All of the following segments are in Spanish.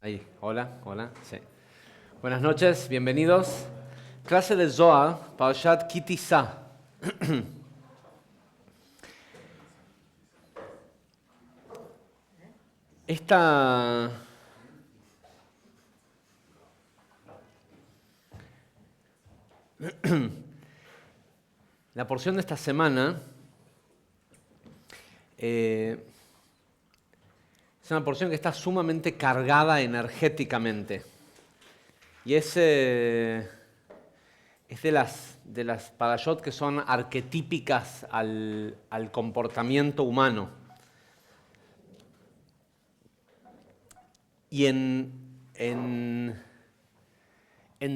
Ahí, hola, sí. Buenas noches, bienvenidos. Clase de Zohar, Parashat Ki Tisa. Esta la porción de esta semana es una porción que está sumamente cargada energéticamente. Y es de las parashot que son arquetípicas al comportamiento humano. Y en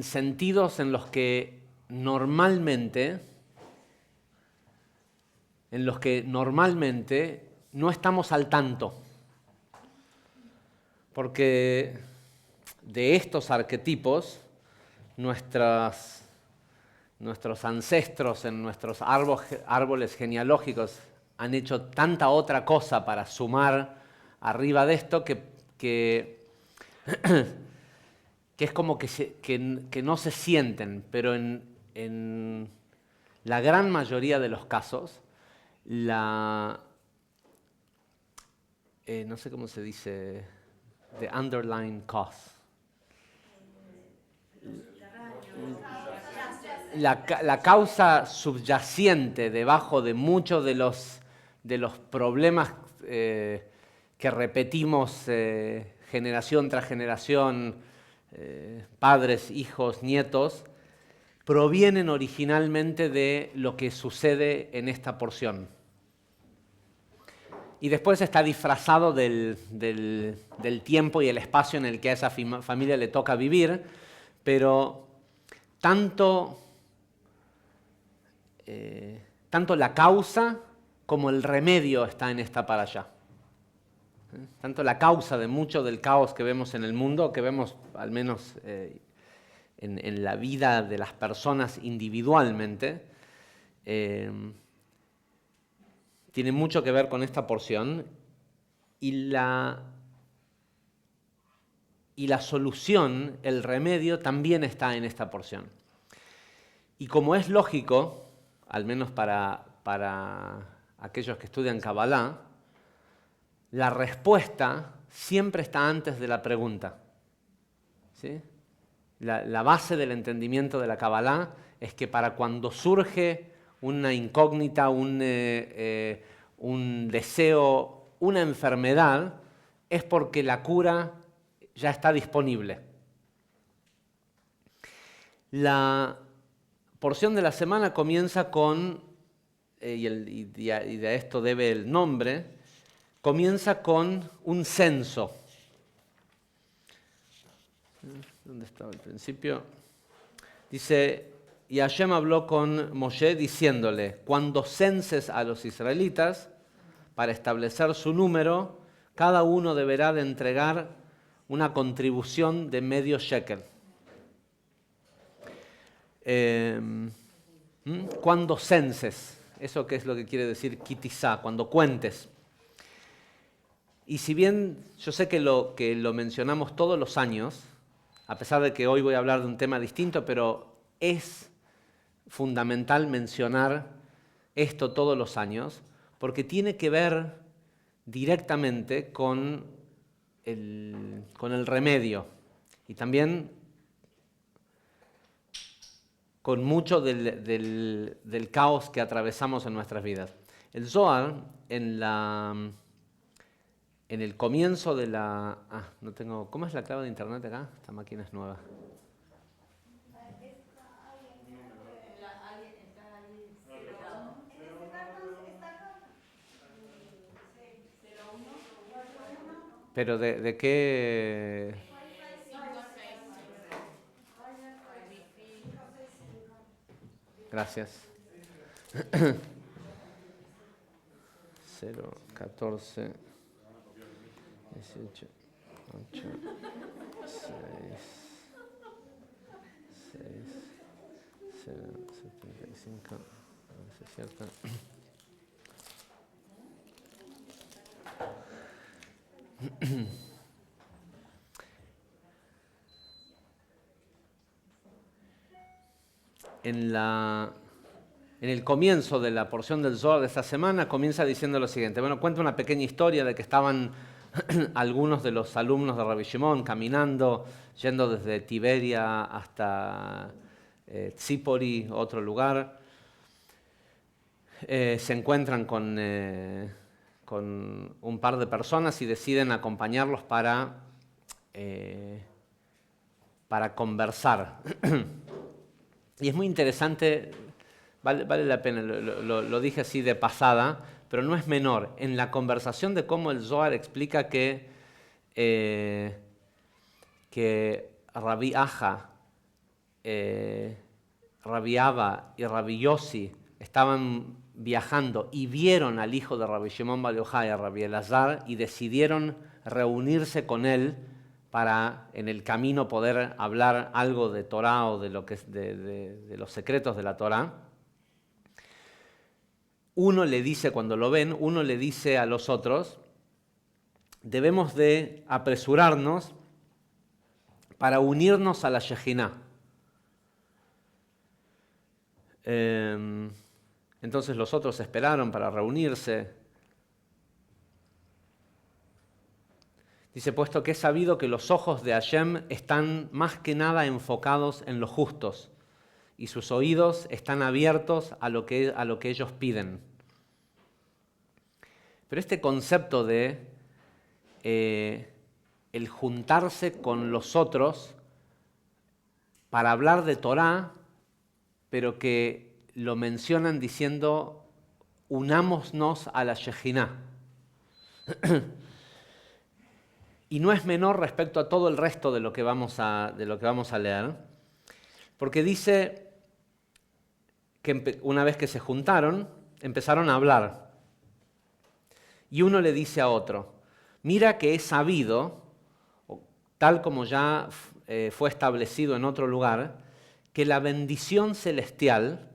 sentidos en los que normalmente no estamos al tanto. Porque de estos arquetipos, nuestros ancestros en nuestros árboles genealógicos han hecho tanta otra cosa para sumar arriba de esto que es como que no se sienten, pero en la gran mayoría de los casos, no sé cómo se dice, the underlying cause. La causa subyacente debajo de muchos de los problemas que repetimos generación tras generación, padres, hijos, nietos, provienen originalmente de lo que sucede en esta porción. Y después está disfrazado del tiempo y el espacio en el que a esa familia le toca vivir, pero tanto la causa como el remedio está en esta parashá. Tanto la causa de mucho del caos que vemos en el mundo, que vemos al menos en la vida de las personas individualmente, tiene mucho que ver con esta porción y la solución, el remedio, también está en esta porción. Y como es lógico, al menos para aquellos que estudian Kabbalah, la respuesta siempre está antes de la pregunta. ¿Sí? La base del entendimiento de la Kabbalah es que para cuando surge una incógnita, un deseo, una enfermedad, es porque la cura ya está disponible. La porción de la semana comienza con, y de esto debe el nombre, comienza con un censo. ¿Dónde estaba al principio? Dice, y Hashem habló con Moshe diciéndole, cuando censes a los israelitas, para establecer su número, cada uno deberá de entregar una contribución de medio shekel. Cuando censes, eso que es lo que quiere decir kitizá, cuando cuentes. Y si bien yo sé que lo mencionamos todos los años, a pesar de que hoy voy a hablar de un tema distinto, pero es fundamental mencionar esto todos los años, porque tiene que ver directamente con el remedio y también con mucho del caos que atravesamos en nuestras vidas. El Zohar, en el comienzo de la... no tengo... ¿Cómo es la clave de internet acá? Esta máquina es nueva. ¿Pero de qué...? Gracias. 0, 14, 18, 8, 6, 6, 0, 75, a ver si es cierto. en el comienzo de la porción del Zohar de esta semana, comienza diciendo lo siguiente. Bueno, cuenta una pequeña historia de que estaban algunos de los alumnos de Rabbi Shimon caminando, yendo desde Tiberia hasta Tzipori, otro lugar. Se encuentran con un par de personas y deciden acompañarlos para conversar. Y es muy interesante, vale la pena, lo dije así de pasada, pero no es menor. En la conversación de cómo el Zohar explica que Rabbi Aja, Rabbi Abba y Rabbi Yossi estaban viajando y vieron al hijo de Rabbi Shimon Bar Yochai, a Rabbi Elazar, y decidieron reunirse con él para en el camino poder hablar algo de Torah o de, lo que es de los secretos de la Torah. Uno le dice, cuando lo ven, uno le dice a los otros, debemos de apresurarnos para unirnos a la Shejinah. Entonces los otros esperaron para reunirse. Dice, puesto que es sabido que los ojos de Hashem están más que nada enfocados en los justos y sus oídos están abiertos a lo que ellos piden. Pero este concepto de el juntarse con los otros para hablar de Torah, pero que lo mencionan diciendo, unámonos a la Shejinah. Y no es menor respecto a todo el resto de lo que vamos a leer, porque dice que una vez que se juntaron, empezaron a hablar. Y uno le dice a otro, mira que he sabido, tal como ya fue establecido en otro lugar, que la bendición celestial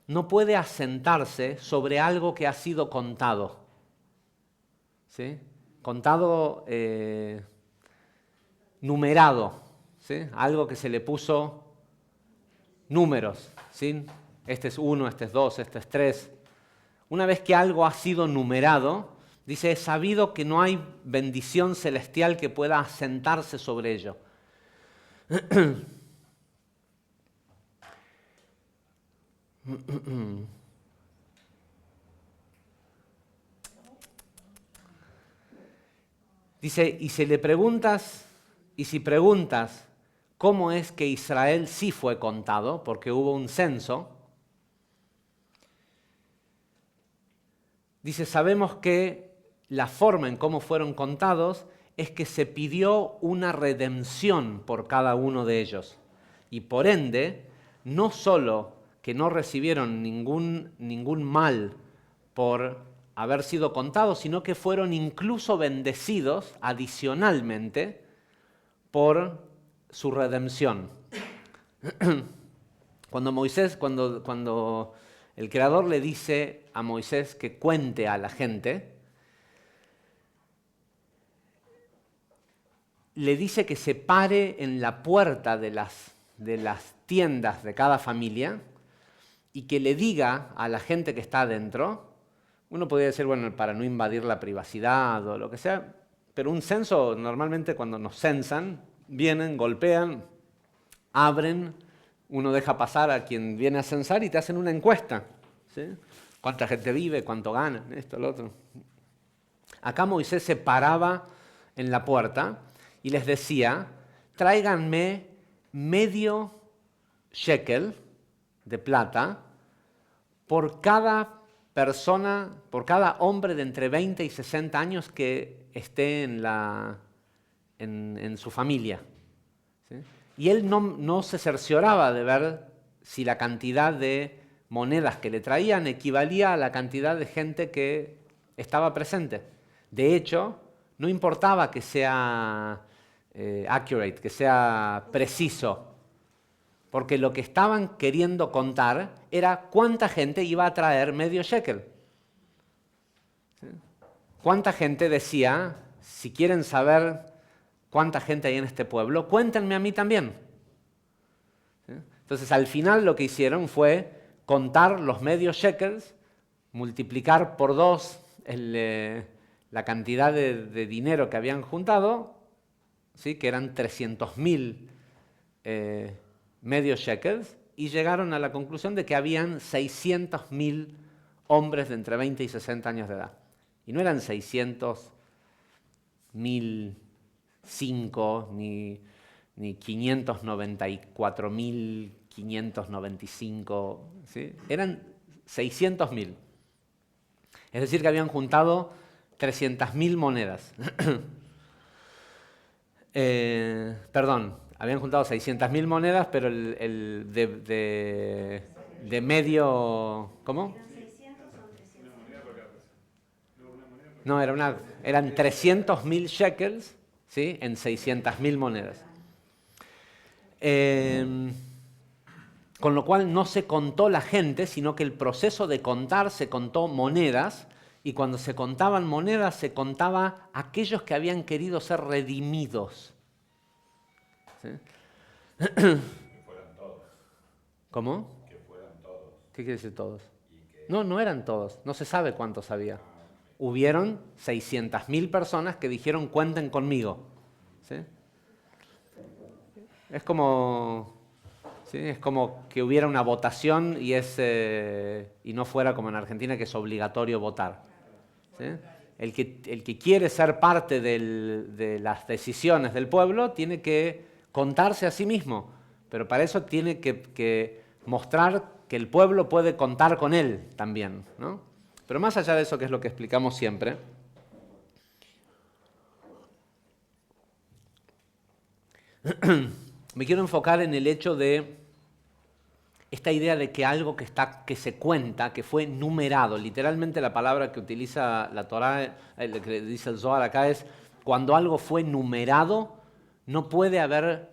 no puede asentarse sobre algo que ha sido contado. ¿Sí? Contado, numerado, ¿sí? Algo que se le puso números, ¿sí? Este es 1, este es 2, este es 3. Una vez que algo ha sido numerado, dice, he sabido que no hay bendición celestial que pueda asentarse sobre ello. Dice, y si preguntas cómo es que Israel sí fue contado, porque hubo un censo, dice, sabemos que la forma en cómo fueron contados es que se pidió una redención por cada uno de ellos. Y por ende, no solo que no recibieron ningún mal por haber sido contados, sino que fueron incluso bendecidos adicionalmente por su redención. Cuando el Creador le dice a Moisés que cuente a la gente, le dice que se pare en la puerta de las tiendas de cada familia y que le diga a la gente que está adentro. Uno podría decir, bueno, para no invadir la privacidad o lo que sea, pero un censo, normalmente cuando nos censan, vienen, golpean, abren, uno deja pasar a quien viene a censar y te hacen una encuesta, ¿sí? ¿Cuánta gente vive? ¿Cuánto gana? Esto, lo otro. Acá Moisés se paraba en la puerta y les decía, tráiganme medio shekel de plata por cada persona, por cada hombre de entre 20 y 60 años que esté en su familia. ¿Sí? Y él no se cercioraba de ver si la cantidad de monedas que le traían equivalía a la cantidad de gente que estaba presente. De hecho, no importaba que sea accurate, que sea preciso, porque lo que estaban queriendo contar era cuánta gente iba a traer medio shekel. ¿Sí? ¿Cuánta gente decía, si quieren saber cuánta gente hay en este pueblo, cuéntenme a mí también? ¿Sí? Entonces, al final lo que hicieron fue contar los medios shekels, multiplicar por 2 la cantidad de dinero que habían juntado, ¿sí? Que eran 300.000 medios shekels, y llegaron a la conclusión de que habían 600.000 hombres de entre 20 y 60 años de edad. Y no eran 600.005 ni 594.595, ¿sí? Eran 600.000. Es decir, que habían juntado 300.000 monedas. Perdón, habían juntado 600.000 monedas, pero el de medio... ¿Cómo? No, eran 300.000 shekels, ¿sí? En 600.000 monedas. Con lo cual no se contó la gente, sino que el proceso de contar se contó monedas, y cuando se contaban monedas se contaba aquellos que habían querido ser redimidos. ¿Sí? Que fueran todos. ¿Cómo? Que fueran todos. ¿Qué quiere decir todos? Que... No eran todos, no se sabe cuántos había. Hubieron 600.000 personas que dijeron cuenten conmigo. ¿Sí? Es como... ¿sí? Es como que hubiera una votación y no fuera como en Argentina, que es obligatorio votar. ¿Sí? El que quiere ser parte de las decisiones del pueblo tiene que contarse a sí mismo, pero para eso tiene que mostrar que el pueblo puede contar con él también, ¿no? Pero más allá de eso, que es lo que explicamos siempre, me quiero enfocar en el hecho de esta idea de que algo que se cuenta, que fue numerado. Literalmente la palabra que utiliza la Torá, que dice el Zohar acá, es cuando algo fue numerado, no puede haber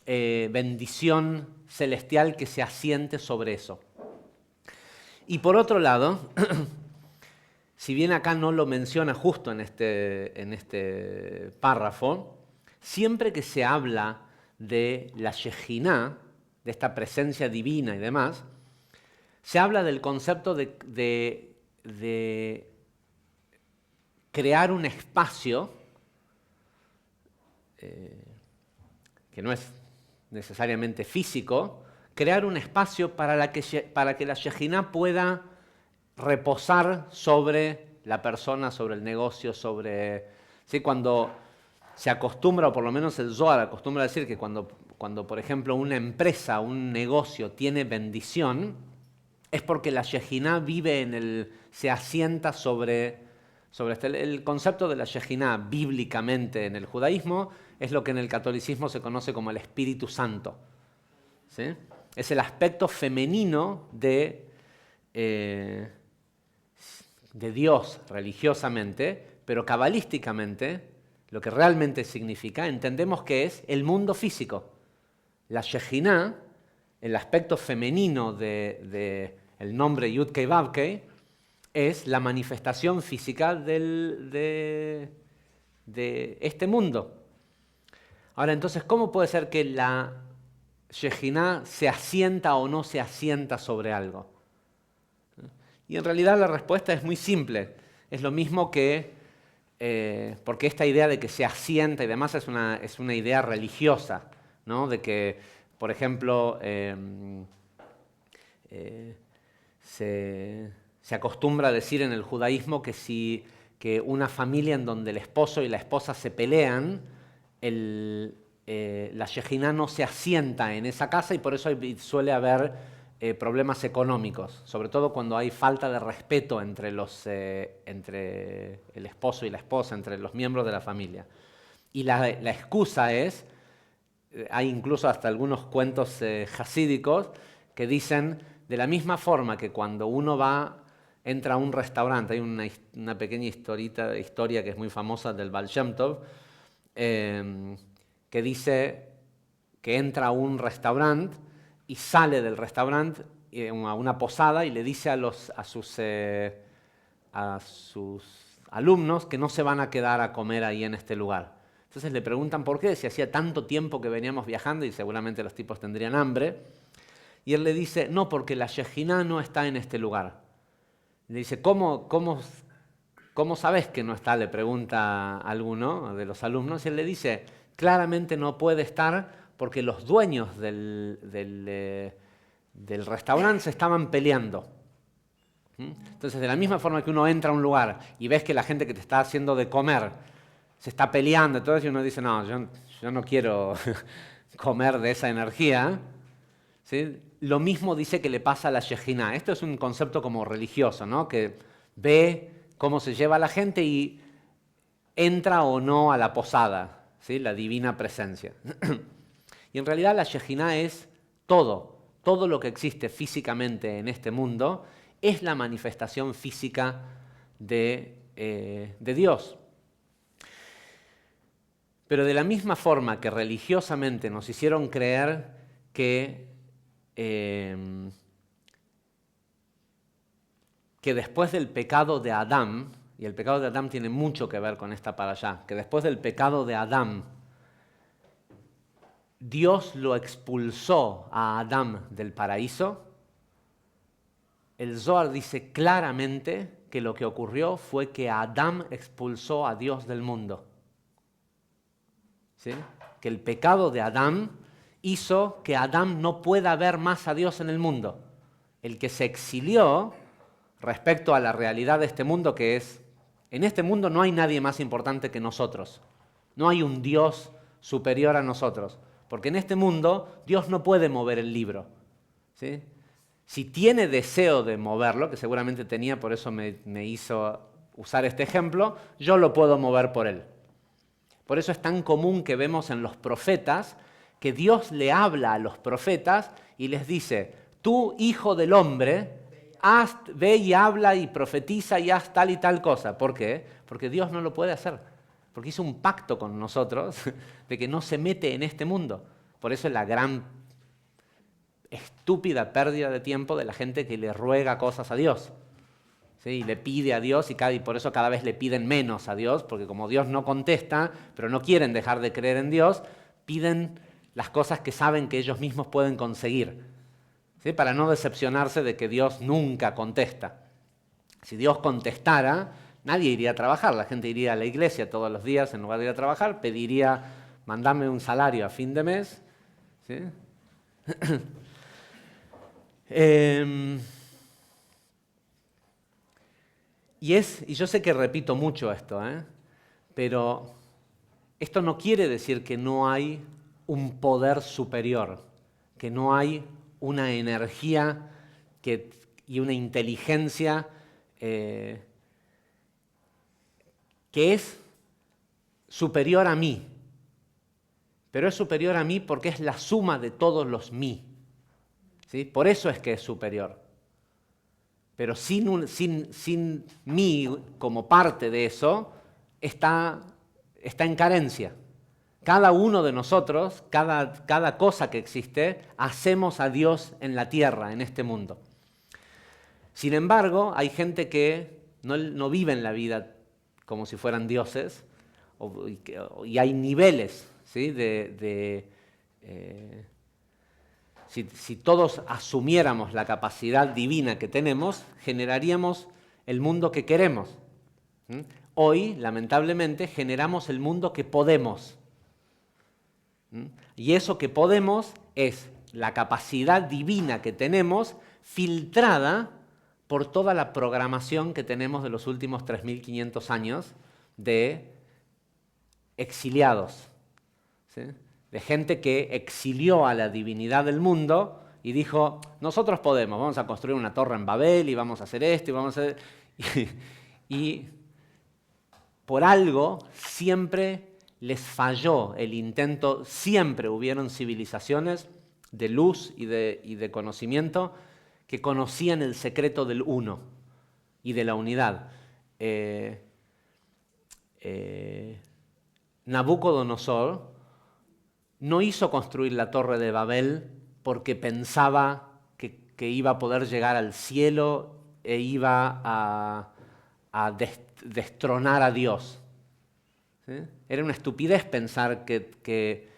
bendición celestial que se asiente sobre eso. Y por otro lado, si bien acá no lo menciona justo en este párrafo, siempre que se habla de la Shejinah, de esta presencia divina y demás, se habla del concepto de crear un espacio que no es necesariamente físico, crear un espacio para que la Shejinah pueda reposar sobre la persona, sobre el negocio, sobre... ¿sí? Cuando se acostumbra, o por lo menos el Zohar acostumbra a decir que cuando por ejemplo, una empresa, un negocio tiene bendición, es porque la Shejinah vive se asienta sobre el concepto de la Shejinah bíblicamente en el judaísmo, es lo que en el catolicismo se conoce como el Espíritu Santo. ¿Sí? Es el aspecto femenino de Dios religiosamente, pero cabalísticamente, lo que realmente significa, entendemos que es el mundo físico. La Shejinah, el aspecto femenino del nombre Yud-Kei Vav-Kei, es la manifestación física de este mundo. Ahora, entonces, ¿cómo puede ser que la Shejinah se asienta o no se asienta sobre algo? Y en realidad la respuesta es muy simple. Es lo mismo que, porque esta idea de que se asienta y demás es una idea religiosa, ¿no? De que, por ejemplo, se acostumbra a decir en el judaísmo que una familia en donde el esposo y la esposa se pelean, la Shejinah no se asienta en esa casa, y por eso suele haber problemas económicos, sobre todo cuando hay falta de respeto entre el esposo y la esposa, entre los miembros de la familia. Y la excusa es... hay incluso hasta algunos cuentos jasídicos que dicen, de la misma forma que cuando uno entra a un restaurante, hay una pequeña historia que es muy famosa del Baal Shem Tov, que dice que entra a un restaurante y sale del restaurante a una posada y le dice a sus alumnos que no se van a quedar a comer ahí en este lugar. Entonces le preguntan por qué, si hacía tanto tiempo que veníamos viajando, y seguramente los tipos tendrían hambre. Y él le dice, no, porque la Shejinah no está en este lugar. Le dice, ¿cómo sabes que no está? Le pregunta a alguno de los alumnos. Y él le dice, claramente no puede estar porque los dueños del restaurante se estaban peleando. Entonces, de la misma forma que uno entra a un lugar y ves que la gente que te está haciendo de comer se está peleando, entonces uno dice, no, yo no quiero comer de esa energía. ¿Sí? Lo mismo dice que le pasa a la Shejinah. Esto es un concepto como religioso, ¿no? Que ve cómo se lleva la gente y entra o no a la posada, ¿sí? La divina presencia. Y en realidad la Shejinah es todo lo que existe físicamente en este mundo es la manifestación física de Dios. Pero de la misma forma que religiosamente nos hicieron creer que después del pecado de Adán, y el pecado de Adán tiene mucho que ver con esta parashá, que después del pecado de Adán, Dios lo expulsó a Adán del paraíso. El Zohar dice claramente que lo que ocurrió fue que Adán expulsó a Dios del mundo. ¿Sí? Que el pecado de Adán hizo que Adán no pueda ver más a Dios en el mundo. El que se exilió respecto a la realidad de este mundo, que es, en este mundo no hay nadie más importante que nosotros. No hay un Dios superior a nosotros. Porque en este mundo Dios no puede mover el libro. ¿Sí? Si tiene deseo de moverlo, que seguramente tenía, por eso me hizo usar este ejemplo, yo lo puedo mover por él. Por eso es tan común que vemos en los profetas que Dios le habla a los profetas y les dice, tú, hijo del hombre, ve y habla y profetiza y haz tal y tal cosa. ¿Por qué? Porque Dios no lo puede hacer. Porque hizo un pacto con nosotros de que no se mete en este mundo. Por eso es la gran estúpida pérdida de tiempo de la gente que le ruega cosas a Dios. ¿Sí? Y le pide a Dios y por eso cada vez le piden menos a Dios, porque como Dios no contesta, pero no quieren dejar de creer en Dios, piden las cosas que saben que ellos mismos pueden conseguir, ¿sí? Para no decepcionarse de que Dios nunca contesta. Si Dios contestara, nadie iría a trabajar, la gente iría a la iglesia todos los días en lugar de ir a trabajar, pediría, mandame un salario a fin de mes. ¿Sí? Y yo sé que repito mucho esto, pero esto no quiere decir que no hay un poder superior, que no hay una energía y una inteligencia que es superior a mí. Pero es superior a mí porque es la suma de todos los mí. ¿Sí? Por eso es que es superior. Pero sin mí como parte de eso, está en carencia. Cada uno de nosotros, cada cosa que existe, hacemos a Dios en la tierra, en este mundo. Sin embargo, hay gente que no vive en la vida como si fueran dioses, y hay niveles, ¿sí? Si todos asumiéramos la capacidad divina que tenemos, generaríamos el mundo que queremos. Hoy, lamentablemente, generamos el mundo que podemos. Y eso que podemos es la capacidad divina que tenemos filtrada por toda la programación que tenemos de los últimos 3.500 años de exiliados, ¿sí? De gente que exilió a la divinidad del mundo y dijo, nosotros podemos, vamos a construir una torre en Babel y vamos a hacer esto y vamos a hacer... Y por algo siempre les falló el intento, siempre hubieron civilizaciones de luz y de conocimiento que conocían el secreto del uno y de la unidad. Nabucodonosor no hizo construir la torre de Babel porque pensaba que iba a poder llegar al cielo e iba a destronar a Dios. ¿Sí? Era una estupidez pensar que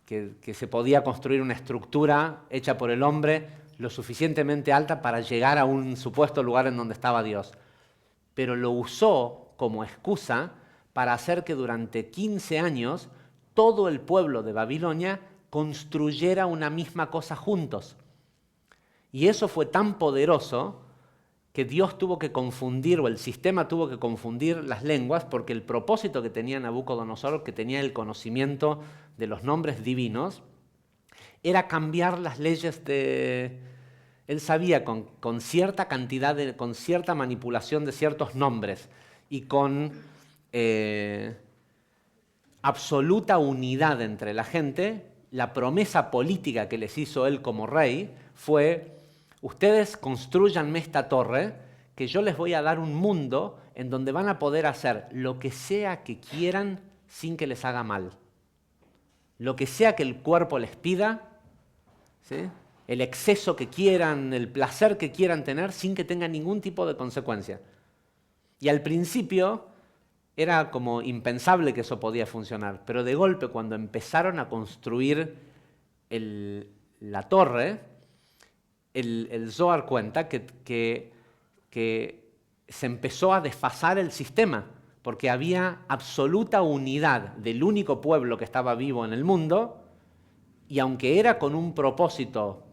que se podía construir una estructura hecha por el hombre lo suficientemente alta para llegar a un supuesto lugar en donde estaba Dios. Pero lo usó como excusa para hacer que durante 15 años todo el pueblo de Babilonia construyera una misma cosa juntos. Y eso fue tan poderoso que Dios tuvo que confundir, o el sistema tuvo que confundir las lenguas, porque el propósito que tenía Nabucodonosor, que tenía el conocimiento de los nombres divinos, era cambiar las leyes de... Él sabía con cierta cantidad, con cierta manipulación de ciertos nombres y con absoluta unidad entre la gente, la promesa política que les hizo él como rey fue: ustedes construyanme esta torre, que yo les voy a dar un mundo en donde van a poder hacer lo que sea que quieran sin que les haga mal. Lo que sea que el cuerpo les pida, ¿sí?, el exceso que quieran, el placer que quieran tener, sin que tenga ningún tipo de consecuencia. Y al principio era como impensable que eso podía funcionar, pero de golpe cuando empezaron a construir la torre, el Zohar cuenta que se empezó a desfasar el sistema, porque había absoluta unidad del único pueblo que estaba vivo en el mundo, y aunque era con un propósito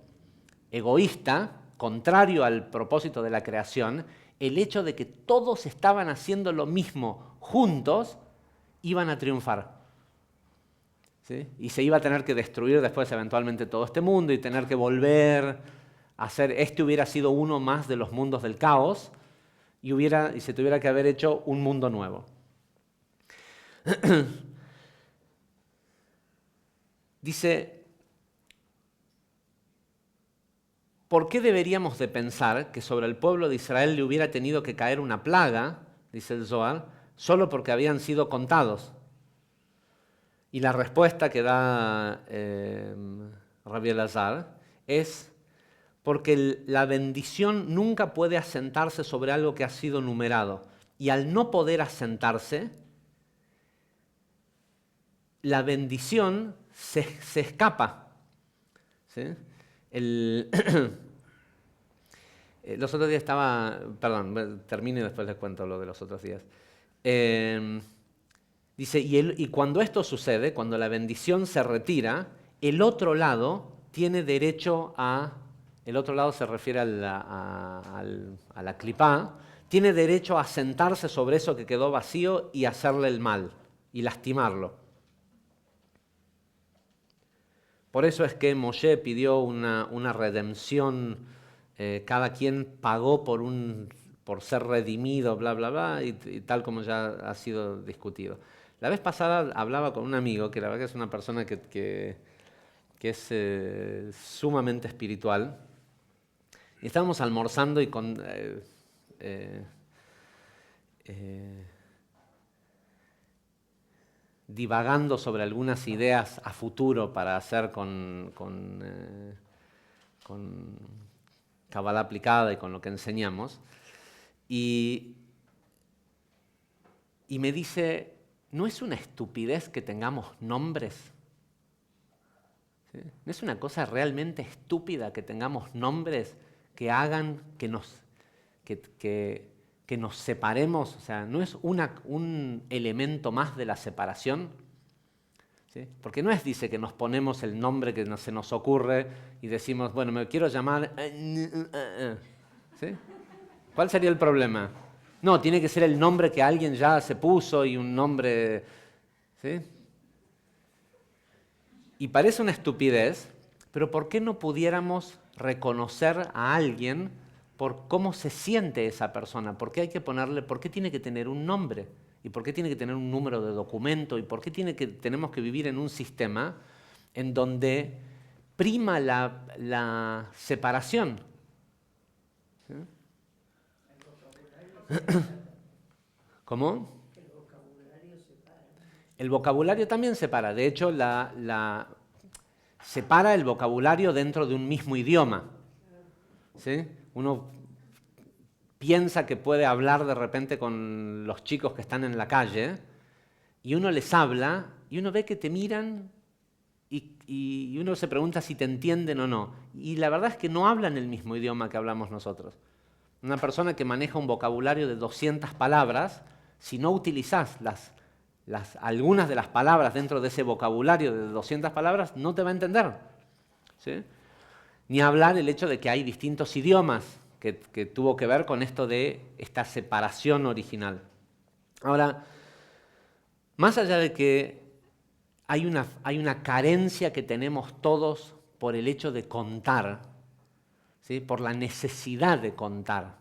egoísta, contrario al propósito de la creación, el hecho de que todos estaban haciendo lo mismo juntos, iban a triunfar. ¿Sí? Y se iba a tener que destruir después eventualmente todo este mundo y tener que volver a hacer... Este hubiera sido uno más de los mundos del caos y se tuviera que haber hecho un mundo nuevo. Dice... ¿Por qué deberíamos de pensar que sobre el pueblo de Israel le hubiera tenido que caer una plaga, dice el Zohar, solo porque habían sido contados? Y la respuesta que da Rabbi Elazar es porque la bendición nunca puede asentarse sobre algo que ha sido numerado. Y al no poder asentarse, la bendición se escapa. ¿Sí? Los otros días termino y después les cuento lo de los otros días. Dice, y cuando esto sucede, cuando la bendición se retira, el otro lado tiene derecho a... El otro lado se refiere a la clipá, tiene derecho a sentarse sobre eso que quedó vacío y hacerle el mal, y lastimarlo. Por eso es que Moshe pidió una redención, cada quien pagó por ser redimido, bla, bla, bla, y tal como ya ha sido discutido. La vez pasada hablaba con un amigo, que la verdad que es una persona que es sumamente espiritual, y estábamos almorzando y divagando sobre algunas ideas a futuro para hacer con Kabbalah aplicada y con lo que enseñamos. Y me dice, ¿no es una estupidez que tengamos nombres? ¿Sí? ¿No es una cosa realmente estúpida que tengamos nombres que hagan que nos separemos? O sea, ¿no es un elemento más de la separación? ¿Sí? Porque no es, dice, que nos ponemos el nombre que se nos ocurre y decimos, bueno, me quiero llamar... ¿Sí? ¿Cuál sería el problema? No, tiene que ser el nombre que alguien ya se puso y un nombre... ¿Sí? Y parece una estupidez, pero ¿por qué no pudiéramos reconocer a alguien por cómo se siente esa persona? ¿Por qué tiene que tener un nombre? ¿Y por qué tiene que tener un número de documento? ¿Y por qué tenemos que vivir en un sistema en donde prima la separación? ¿Sí? ¿Cómo? El vocabulario separa. El vocabulario también separa. De hecho, separa el vocabulario dentro de un mismo idioma. ¿Sí? Uno piensa que puede hablar de repente con los chicos que están en la calle y uno les habla y uno ve que te miran y y uno se pregunta si te entienden o no. Y la verdad es que no hablan el mismo idioma que hablamos nosotros. Una persona que maneja un vocabulario de 200 palabras, si no utilizás algunas de las palabras dentro de ese vocabulario de 200 palabras, no te va a entender. ¿Sí? Ni hablar el hecho de que hay distintos idiomas que tuvo que ver con esto de esta separación original. Ahora, más allá de que hay una carencia que tenemos todos por el hecho de contar, ¿sí? Por la necesidad de contar.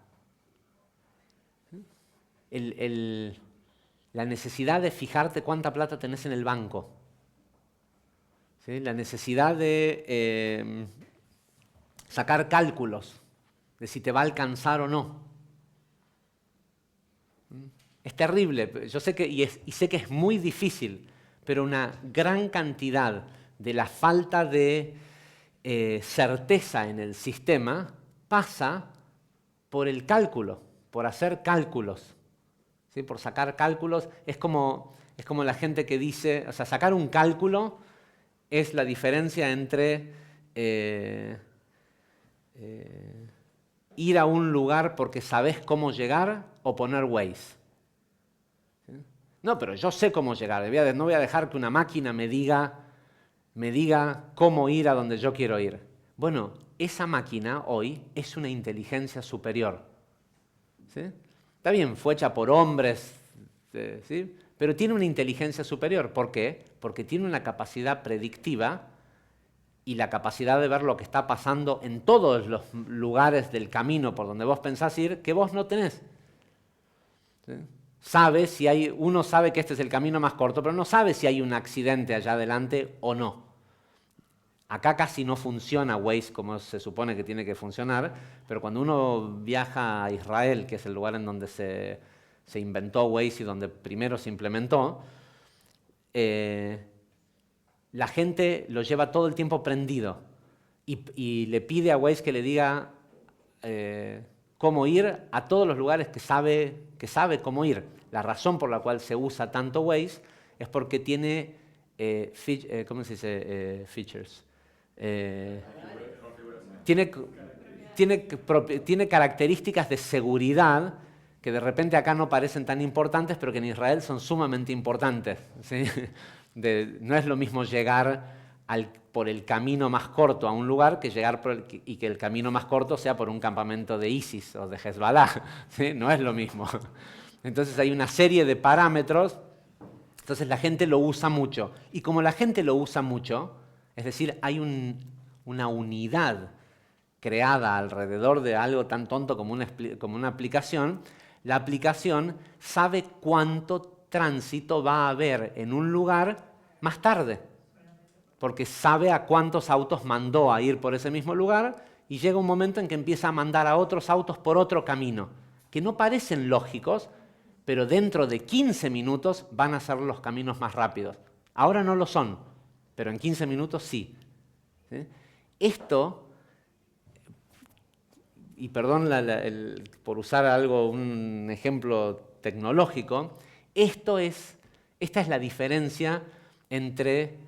La necesidad de fijarte cuánta plata tenés en el banco. ¿Sí? La necesidad de sacar cálculos de si te va a alcanzar o no. Es terrible, yo sé que, sé que es muy difícil, pero una gran cantidad de la falta de certeza en el sistema pasa por el cálculo, por hacer cálculos, ¿sí? Por sacar cálculos. Es como la gente que dice, o sea, sacar un cálculo es la diferencia entre ir a un lugar porque sabes cómo llegar o poner Waze. No, pero yo sé cómo llegar. No voy a dejar que una máquina me diga cómo ir a donde yo quiero ir. Bueno, esa máquina hoy es una inteligencia superior. ¿Sí? Está bien, fue hecha por hombres, ¿sí? Pero tiene una inteligencia superior. ¿Por qué? Porque tiene una capacidad predictiva y la capacidad de ver lo que está pasando en todos los lugares del camino por donde vos pensás ir, que vos no tenés. ¿Sí? Uno sabe que este es el camino más corto, pero no sabe si hay un accidente allá adelante o no. Acá casi no funciona Waze como se supone que tiene que funcionar, pero cuando uno viaja a Israel, que es el lugar en donde se inventó Waze y donde primero se implementó, la gente lo lleva todo el tiempo prendido y le pide a Waze que le diga cómo ir a todos los lugares que sabe cómo ir. La razón por la cual se usa tanto Waze es porque tiene, ¿cómo se dice? Features. Tiene características de seguridad que de repente acá no parecen tan importantes, pero que en Israel son sumamente importantes. ¿Sí? No es lo mismo llegar por el camino más corto a un lugar que llegar y que el camino más corto sea por un campamento de ISIS o de Hezbollah. ¿Sí? No es lo mismo. Entonces hay una serie de parámetros, entonces la gente lo usa mucho. Y como la gente lo usa mucho, es decir, hay una unidad creada alrededor de algo tan tonto como una aplicación, la aplicación sabe cuánto tránsito va a haber en un lugar más tarde, porque sabe a cuántos autos mandó a ir por ese mismo lugar y llega un momento en que empieza a mandar a otros autos por otro camino, que no parecen lógicos, pero dentro de 15 minutos van a ser los caminos más rápidos. Ahora no lo son, pero en 15 minutos sí. ¿Sí? Esto, y perdón por usar un ejemplo tecnológico, esta es la diferencia entre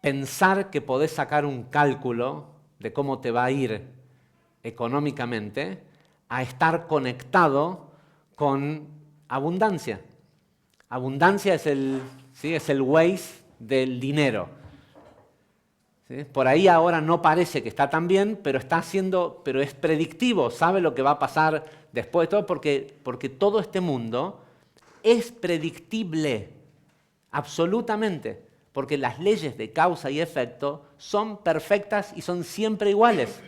pensar que podés sacar un cálculo de cómo te va a ir económicamente a estar conectado con abundancia. Abundancia es el Waze del dinero. ¿Sí? Por ahí ahora no parece que está tan bien, pero pero es predictivo, sabe lo que va a pasar después de todo, porque todo este mundo es predictible, absolutamente, porque las leyes de causa y efecto son perfectas y son siempre iguales.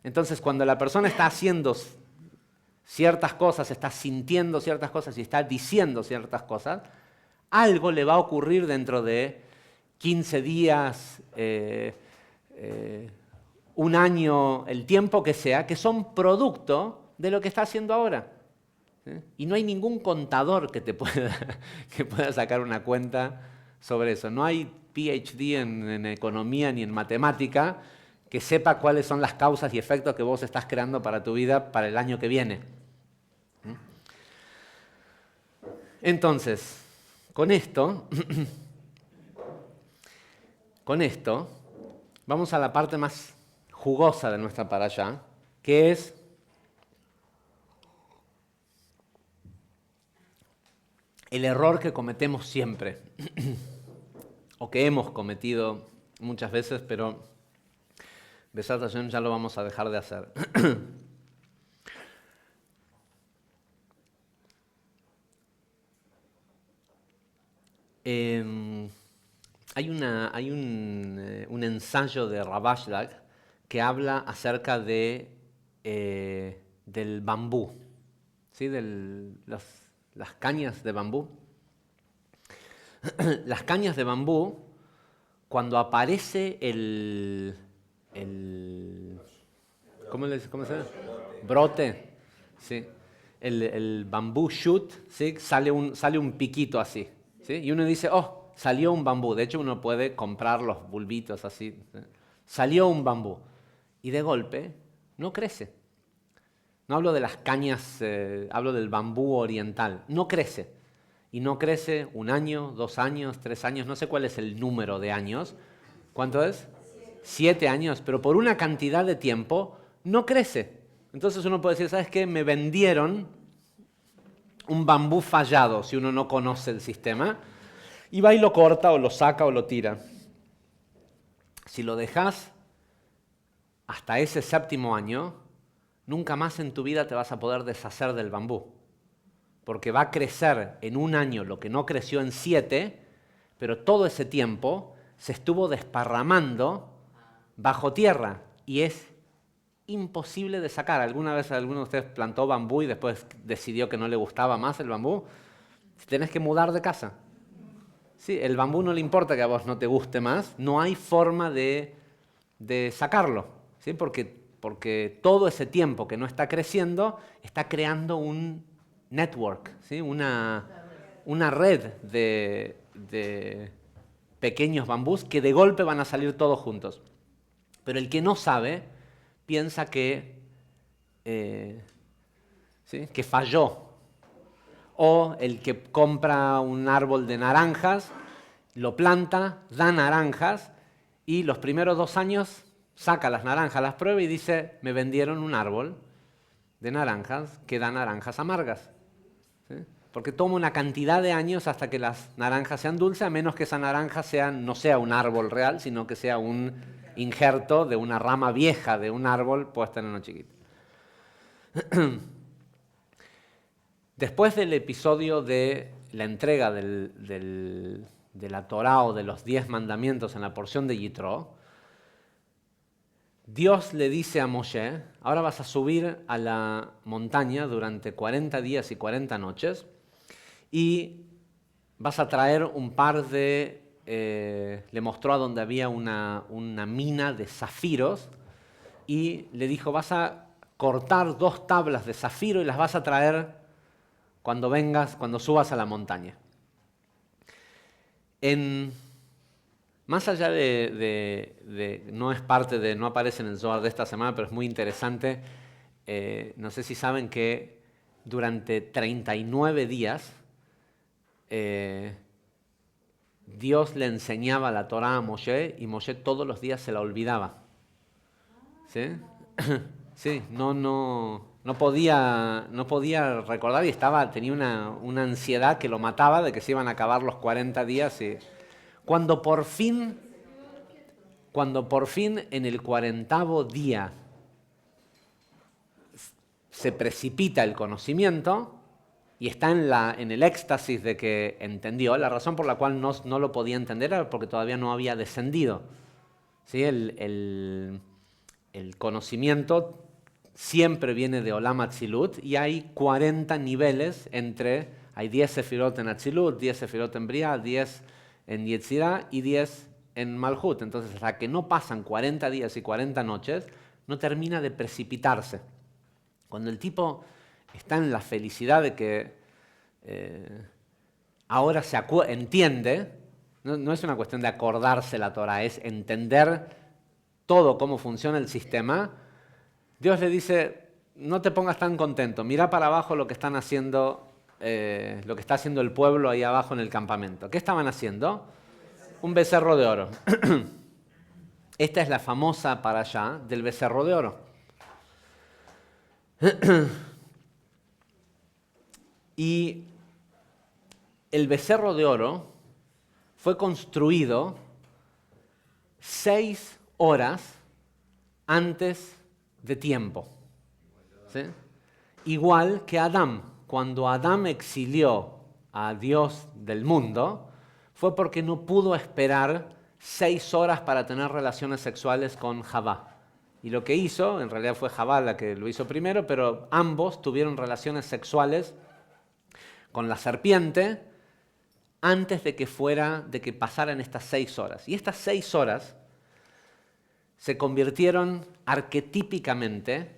Entonces, cuando la persona está haciendo ciertas cosas, está sintiendo ciertas cosas y está diciendo ciertas cosas, algo le va a ocurrir dentro de 15 días, un año, el tiempo que sea, que son producto de lo que está haciendo ahora. ¿Sí? Y no hay ningún contador que pueda sacar una cuenta sobre eso. No hay PhD en economía ni en matemática que sepa cuáles son las causas y efectos que vos estás creando para tu vida para el año que viene. Entonces, con esto, con esto, vamos a la parte más jugosa de nuestra parashá, que es el error que cometemos siempre, o que hemos cometido muchas veces, pero Besat Hashem ya lo vamos a dejar de hacer. Hay un ensayo de Ravashdak que habla acerca del bambú, ¿sí? Las cañas de bambú. Las cañas de bambú, cuando aparece ¿cómo se llama? Brote, ¿sí? El bambú shoot, ¿sí? Sale un piquito así, ¿sí? Y uno dice, oh, salió un bambú. De hecho, uno puede comprar los bulbitos así. ¿Sí? Salió un bambú. Y de golpe no crece. No hablo de las cañas, hablo del bambú oriental. No crece. Y no crece 1 año, 2 años, 3 años. No sé cuál es el número de años. ¿Cuánto es? 7 años. Pero por una cantidad de tiempo no crece. Entonces uno puede decir, ¿sabes qué? Me vendieron un bambú fallado, si uno no conoce el sistema. Y va y lo corta o lo saca o lo tira. Si lo dejas hasta ese 7º año, nunca más en tu vida te vas a poder deshacer del bambú. Porque va a crecer en 1 año lo que no creció en 7, pero todo ese tiempo se estuvo desparramando bajo tierra y es imposible de sacar. ¿Alguna vez alguno de ustedes plantó bambú y después decidió que no le gustaba más el bambú? Tenés que mudar de casa. Sí, el bambú no le importa que a vos no te guste más, no hay forma de sacarlo, ¿sí? Porque todo ese tiempo que no está creciendo está creando un network, ¿sí? Una red de pequeños bambús que de golpe van a salir todos juntos. Pero el que no sabe piensa que falló. O el que compra un árbol de naranjas, lo planta, da naranjas y los primeros 2 años saca las naranjas, las prueba y dice, me vendieron un árbol de naranjas que da naranjas amargas. ¿Sí? Porque toma una cantidad de años hasta que las naranjas sean dulces, a menos que esa naranja no sea un árbol real, sino que sea un injerto de una rama vieja de un árbol puesta en uno chiquito. Después del episodio de la entrega de la Torá o de los 10 mandamientos en la porción de Yitro, Dios le dice a Moshe, ahora vas a subir a la montaña durante 40 días y 40 noches y vas a traer un par de... le mostró a donde había una mina de zafiros y le dijo, vas a cortar 2 tablas de zafiro y las vas a traer cuando subas a la montaña. Más allá no es parte no aparece en el Zohar de esta semana, pero es muy interesante. No sé si saben que durante 39 días Dios le enseñaba la Torá a Moshe y Moshe todos los días se la olvidaba. ¿Sí? Sí, no podía recordar y tenía una ansiedad que lo mataba de que se iban a acabar los 40 días. Y cuando por fin en el 40º día se precipita el conocimiento y está en el éxtasis de que entendió, la razón por la cual no lo podía entender era porque todavía no había descendido. ¿Sí? El conocimiento siempre viene de Olam Atzilut y hay 40 niveles hay 10 sefirot en Atzilut, 10 sefirot en Briah, 10 en Yetzirah y 10 en Malhut. Entonces, hasta que no pasan 40 días y 40 noches, no termina de precipitarse. Cuando el tipo está en la felicidad de que ahora entiende, no es una cuestión de acordarse la Torah, es entender todo cómo funciona el sistema, Dios le dice, no te pongas tan contento, mira para abajo lo que está haciendo el pueblo ahí abajo en el campamento. ¿Qué estaban haciendo? Un becerro de oro. Esta es la famosa parashá del becerro de oro. Y el becerro de oro fue construido 6 horas antes de tiempo. ¿Sí? Igual que Adán. Cuando Adán exilió a Dios del mundo, fue porque no pudo esperar 6 horas para tener relaciones sexuales con Javá. Y lo que hizo, en realidad fue Javá la que lo hizo primero, pero ambos tuvieron relaciones sexuales con la serpiente antes de que pasaran estas 6 horas. Y estas 6 horas se convirtieron arquetípicamente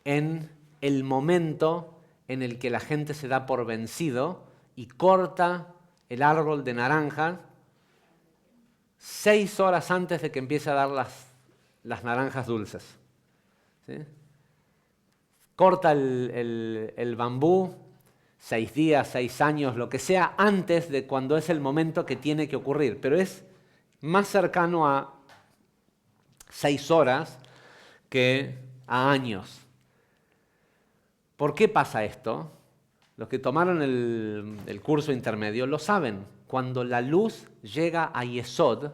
en el momento en el que la gente se da por vencido y corta el árbol de naranja 6 horas antes de que empiece a dar las naranjas dulces. ¿Sí? Corta el bambú 6 días, 6 años, lo que sea, antes de cuando es el momento que tiene que ocurrir. Pero es más cercano a 6 horas que a años. ¿Por qué pasa esto? Los que tomaron el curso intermedio lo saben. Cuando la luz llega a Yesod,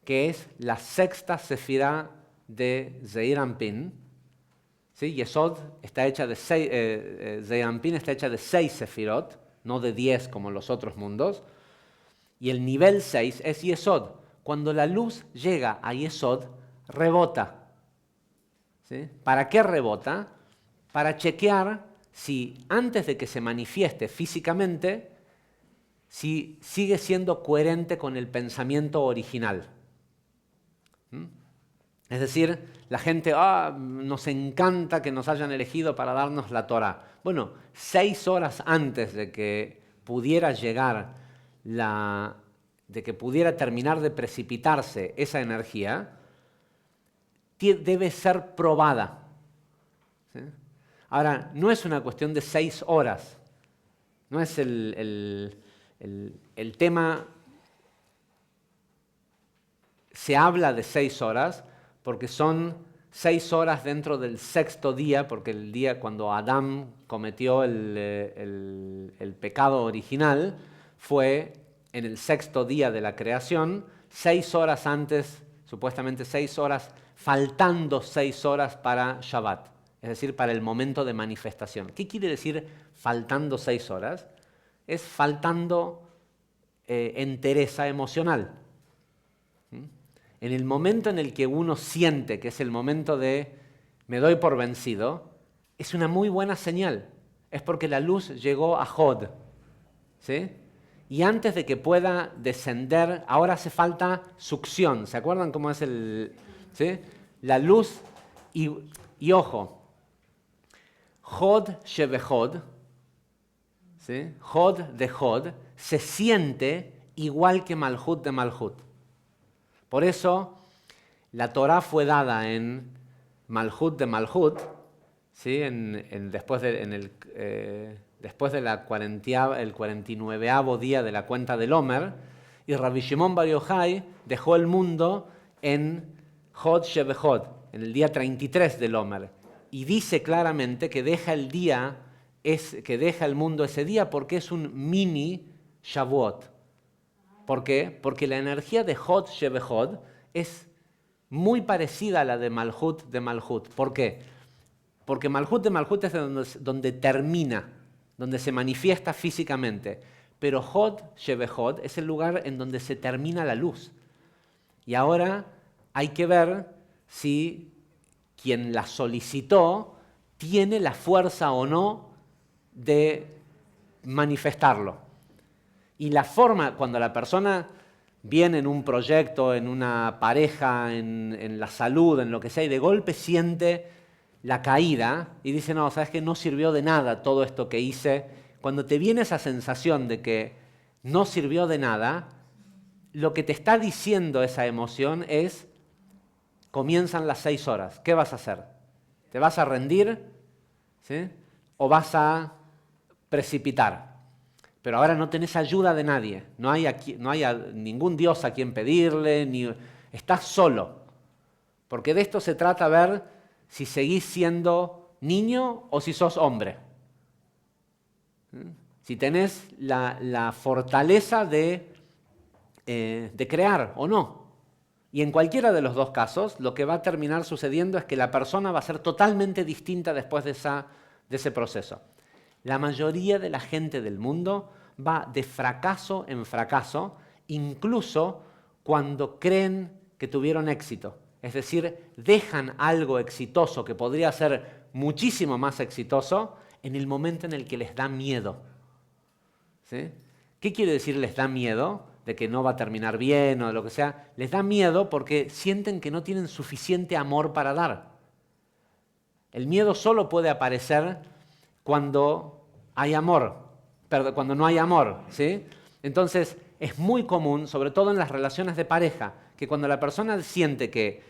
que es la sexta sefirá de Zeir Anpin, ¿sí? Yesod está hecha de 6, Zeir Anpin está hecha de 6 sefirot, no de 10 como los otros mundos, y el nivel 6 es Yesod. Cuando la luz llega a Yesod, rebota. ¿Sí? ¿Para qué rebota? Para chequear si antes de que se manifieste físicamente, si sigue siendo coherente con el pensamiento original. Es decir, la gente, nos encanta que nos hayan elegido para darnos la Torá. Bueno, 6 horas antes de que pudiera llegar de que pudiera terminar de precipitarse esa energía, debe ser probada. ¿Sí? Ahora, no es una cuestión de 6 horas. No es el tema. Se habla de 6 horas porque son 6 horas dentro del sexto día, porque el día cuando Adán cometió el pecado original fue en el sexto día de la creación, 6 horas antes, supuestamente 6 horas, faltando 6 horas para Shabbat, es decir, para el momento de manifestación. ¿Qué quiere decir faltando 6 horas? Es faltando entereza emocional. En el momento en el que uno siente que es el momento de me doy por vencido, es una muy buena señal. Es porque la luz llegó a Hod. ¿Sí? Y antes de que pueda descender, ahora hace falta succión. ¿Se acuerdan cómo es ¿sí? La luz? Y ojo, Hod Shebehod, ¿sí? Hod de Hod, se siente igual que Malhut de Malhut. Por eso, la Torá fue dada en Malhut de Malhut, ¿sí? Después de el 49º día de la cuenta del Omer, y Rabbi Shimon Bar Yochai dejó el mundo en Hod Shebehod, en el día 33 del Omer, y dice claramente que deja el mundo ese día porque es un mini Shavuot. ¿Por qué? Porque la energía de Hod Shebehod es muy parecida a la de Malhut de Malhut. ¿Por qué? Porque Malhut de Malhut es donde termina, donde se manifiesta físicamente. Pero Hod Shebehod es el lugar en donde se termina la luz. Y ahora hay que ver si quien la solicitó tiene la fuerza o no de manifestarlo. Y la forma, cuando la persona viene en un proyecto, en una pareja, en la salud, en lo que sea, y de golpe siente la caída y dice, no, ¿sabes qué? No sirvió de nada todo esto que hice. Cuando te viene esa sensación de que no sirvió de nada, lo que te está diciendo esa emoción es, comienzan las 6 horas. ¿Qué vas a hacer? ¿Te vas a rendir? ¿Sí? ¿O vas a precipitar? Pero ahora no tenés ayuda de nadie, no hay ningún Dios a quien pedirle, estás solo. Porque de esto se trata ver si seguís siendo niño o si sos hombre. Si tenés la fortaleza de crear o no. Y en cualquiera de los dos casos, lo que va a terminar sucediendo es que la persona va a ser totalmente distinta después de ese proceso. La mayoría de la gente del mundo va de fracaso en fracaso, incluso cuando creen que tuvieron éxito. Es decir, dejan algo exitoso que podría ser muchísimo más exitoso en el momento en el que les da miedo. ¿Sí? ¿Qué quiere decir les da miedo? De que no va a terminar bien o de lo que sea. Les da miedo porque sienten que no tienen suficiente amor para dar. El miedo solo puede aparecer cuando hay amor, cuando no hay amor, ¿sí? Entonces, es muy común, sobre todo en las relaciones de pareja, que cuando la persona siente que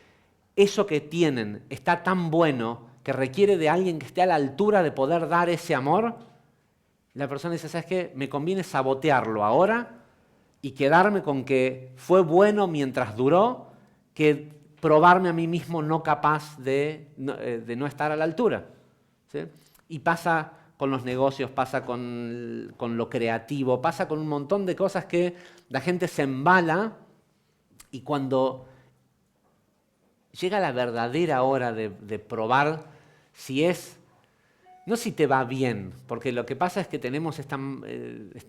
eso que tienen está tan bueno que requiere de alguien que esté a la altura de poder dar ese amor, la persona dice, ¿sabes qué? Me conviene sabotearlo ahora y quedarme con que fue bueno mientras duró, que probarme a mí mismo no capaz de no estar a la altura. ¿Sí? Y pasa con los negocios, pasa con lo creativo, pasa con un montón de cosas que la gente se embala y cuando llega la verdadera hora de probar si es, no si te va bien, porque lo que pasa es que tenemos esta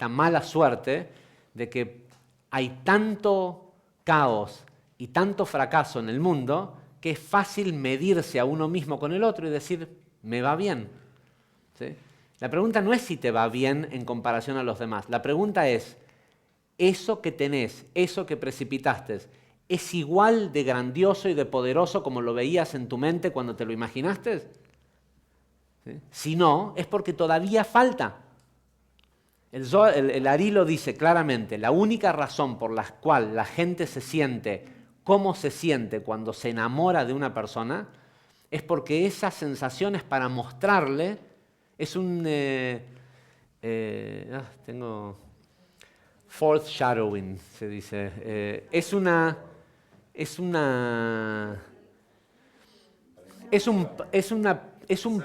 mala suerte de que hay tanto caos y tanto fracaso en el mundo que es fácil medirse a uno mismo con el otro y decir, me va bien. ¿Sí? La pregunta no es si te va bien en comparación a los demás. La pregunta es, ¿eso que tenés, eso que precipitaste, es igual de grandioso y de poderoso como lo veías en tu mente cuando te lo imaginaste? ¿Sí? Si no, es porque todavía falta. El Ari lo dice claramente, la única razón por la cual la gente se siente como se siente cuando se enamora de una persona es porque esas sensaciones para mostrarle es un... tengo... foreshadowing, se dice. Es un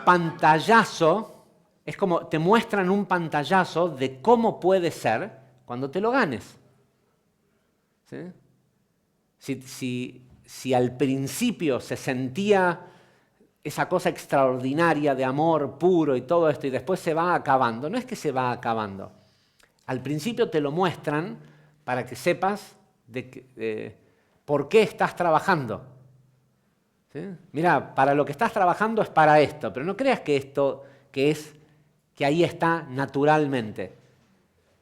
pantallazo. Es como te muestran un pantallazo de cómo puede ser cuando te lo ganes. ¿Sí? Si al principio se sentía esa cosa extraordinaria de amor puro y todo esto y después se va acabando, no es que se va acabando. Al principio te lo muestran para que sepas por qué estás trabajando. ¿Sí? Mira, para lo que estás trabajando es para esto, pero no creas que esto que ahí está naturalmente.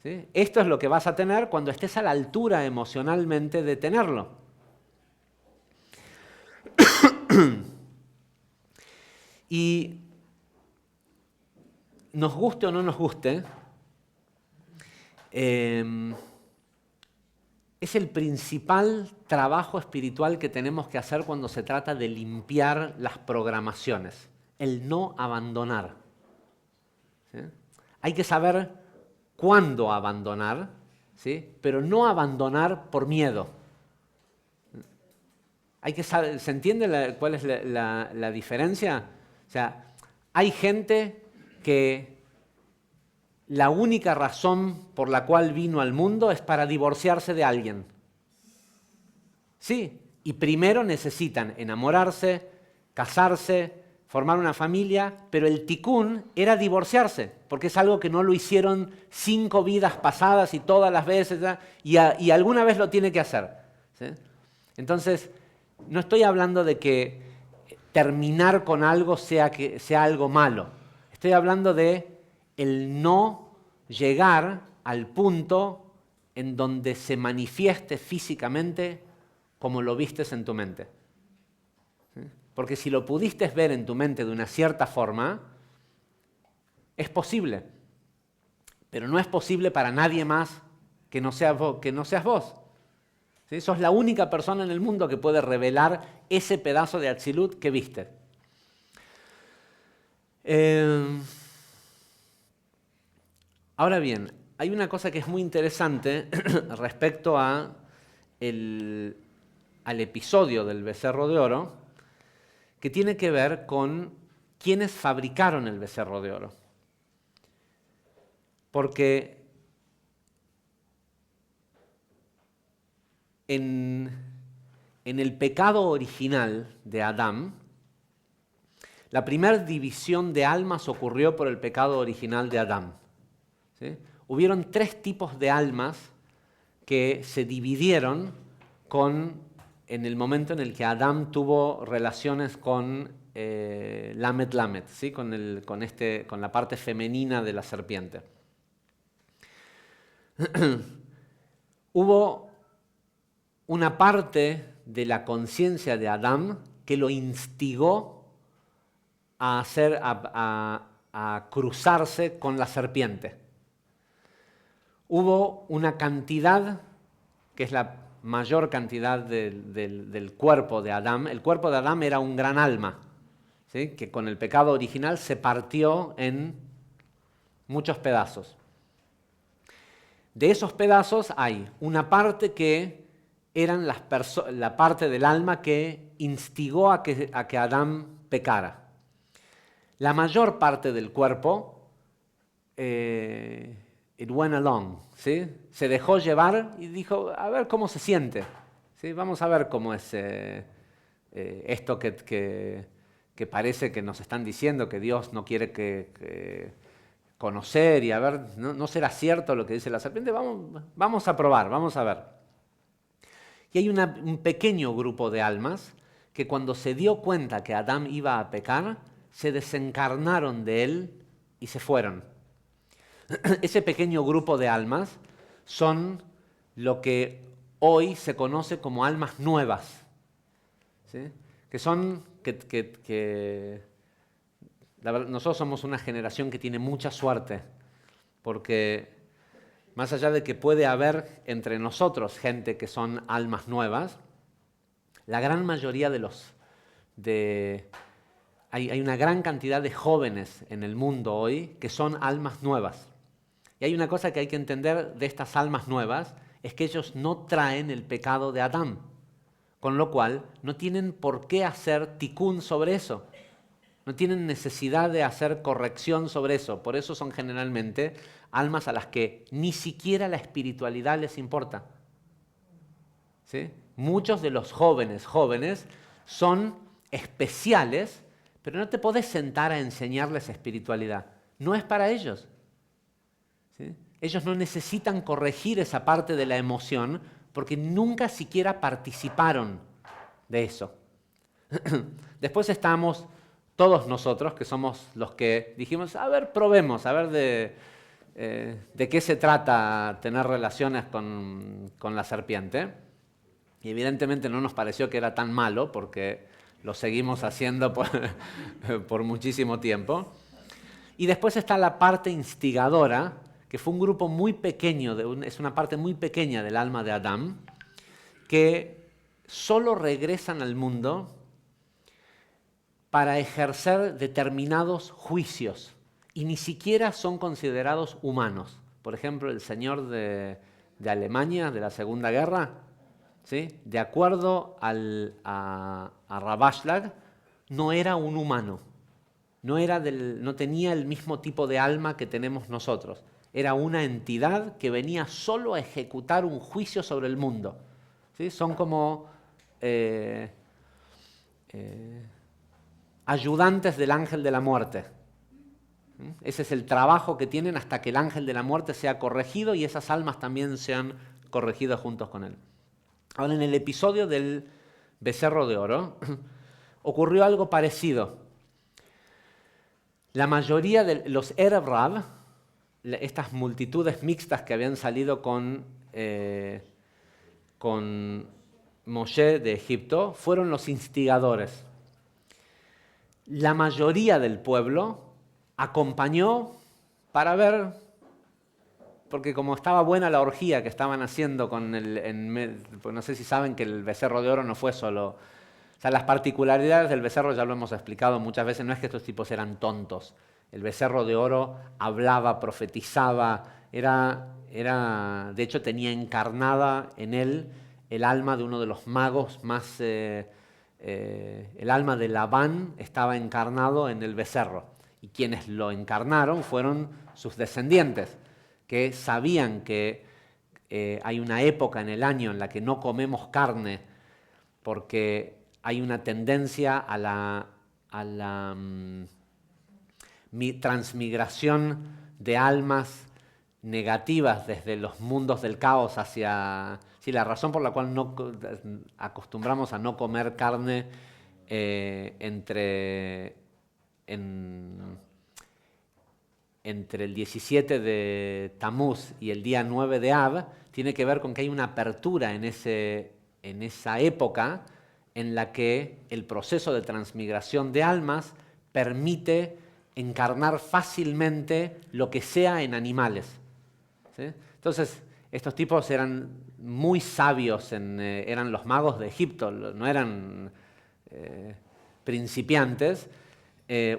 ¿Sí? Esto es lo que vas a tener cuando estés a la altura emocionalmente de tenerlo. Y nos guste o no nos guste, es el principal trabajo espiritual que tenemos que hacer cuando se trata de limpiar las programaciones, el no abandonar. ¿Sí? Hay que saber cuándo abandonar, ¿sí? Pero no abandonar por miedo. Hay que saber, ¿se entiende cuál es la diferencia? O sea, hay gente que la única razón por la cual vino al mundo es para divorciarse de alguien. Sí, y primero necesitan enamorarse, casarse, formar una familia, pero el tikkun era divorciarse, porque es algo que no lo hicieron 5 vidas pasadas y todas las veces, y alguna vez lo tiene que hacer. ¿Sí? Entonces, no estoy hablando de que terminar con algo sea algo malo. Estoy hablando de el no llegar al punto en donde se manifieste físicamente como lo vistes en tu mente. ¿Sí? Porque si lo pudiste ver en tu mente de una cierta forma, es posible. Pero no es posible para nadie más que no seas vos. ¿Sí? Sos la única persona en el mundo que puede revelar ese pedazo de Atzilut que viste. Ahora bien, hay una cosa que es muy interesante respecto al episodio del becerro de oro, que tiene que ver con quienes fabricaron el becerro de oro. Porque en el pecado original de Adán, la primera división de almas ocurrió por el pecado original de Adán. ¿Sí? Hubieron 3 tipos de almas que se dividieron en el momento en el que Adán tuvo relaciones con Lamed Lamed, ¿sí? con la parte femenina de la serpiente. Hubo una parte de la conciencia de Adán que lo instigó a cruzarse con la serpiente. Hubo una cantidad, que es la mayor cantidad del cuerpo de Adán. El cuerpo de Adán era un gran alma, ¿sí? Que con el pecado original se partió en muchos pedazos. De esos pedazos hay una parte que eran la parte del alma que instigó a que Adán pecara. La mayor parte del cuerpo, it went along, ¿sí? Se dejó llevar y dijo, a ver cómo se siente, ¿sí? Vamos a ver cómo es esto que parece que nos están diciendo, que Dios no quiere conocer, y a ver, ¿no será cierto lo que dice la serpiente? Vamos a probar, vamos a ver. Y hay un pequeño grupo de almas que cuando se dio cuenta que Adán iba a pecar, se desencarnaron de él y se fueron. Ese pequeño grupo de almas son lo que hoy se conoce como almas nuevas, ¿sí? Nosotros somos una generación que tiene mucha suerte, porque más allá de que puede haber entre nosotros gente que son almas nuevas, la gran mayoría hay una gran cantidad de jóvenes en el mundo hoy que son almas nuevas. Y hay una cosa que hay que entender de estas almas nuevas, es que ellos no traen el pecado de Adán, con lo cual no tienen por qué hacer tikún sobre eso. No tienen necesidad de hacer corrección sobre eso. Por eso son generalmente almas a las que ni siquiera la espiritualidad les importa. ¿Sí? Muchos de los jóvenes son especiales, pero no te podés sentar a enseñarles espiritualidad. No es para ellos. ¿Sí? Ellos no necesitan corregir esa parte de la emoción porque nunca siquiera participaron de eso. Después estamos todos nosotros, que somos los que dijimos, a ver, probemos, a ver de qué se trata tener relaciones con la serpiente. Y evidentemente no nos pareció que era tan malo, porque lo seguimos haciendo por muchísimo tiempo. Y después está la parte instigadora, que fue un grupo muy pequeño, es una parte muy pequeña del alma de Adán, que solo regresan al mundo para ejercer determinados juicios y ni siquiera son considerados humanos. Por ejemplo, el señor de Alemania de la Segunda Guerra, ¿sí? De acuerdo a Ravashlag, no era un humano, no tenía el mismo tipo de alma que tenemos nosotros. Era una entidad que venía solo a ejecutar un juicio sobre el mundo. ¿Sí? Son como ayudantes del ángel de la muerte. Ese es el trabajo que tienen hasta que el ángel de la muerte sea corregido y esas almas también sean corregidas juntos con él. Ahora, en el episodio del becerro de oro, ocurrió algo parecido. La mayoría de los Erev Rav, estas multitudes mixtas que habían salido con Moshe de Egipto, fueron los instigadores. La mayoría del pueblo acompañó para ver, porque como estaba buena la orgía que estaban haciendo pues no sé si saben que el becerro de oro no fue solo... O sea, las particularidades del becerro ya lo hemos explicado muchas veces, no es que estos tipos eran tontos. El becerro de oro hablaba, profetizaba, de hecho tenía encarnada en él el alma de uno de los magos más el alma de Labán estaba encarnado en el becerro. Y quienes lo encarnaron fueron sus descendientes, que sabían que hay una época en el año en la que no comemos carne porque hay una tendencia a la transmigración de almas negativas desde los mundos del caos hacia... Sí, la razón por la cual no acostumbramos a no comer carne entre el 17 de Tamuz y el día 9 de Av tiene que ver con que hay una apertura en esa época en la que el proceso de transmigración de almas permite encarnar fácilmente lo que sea en animales. ¿Sí? Entonces, estos tipos eran muy sabios, eran los magos de Egipto, no eran principiantes.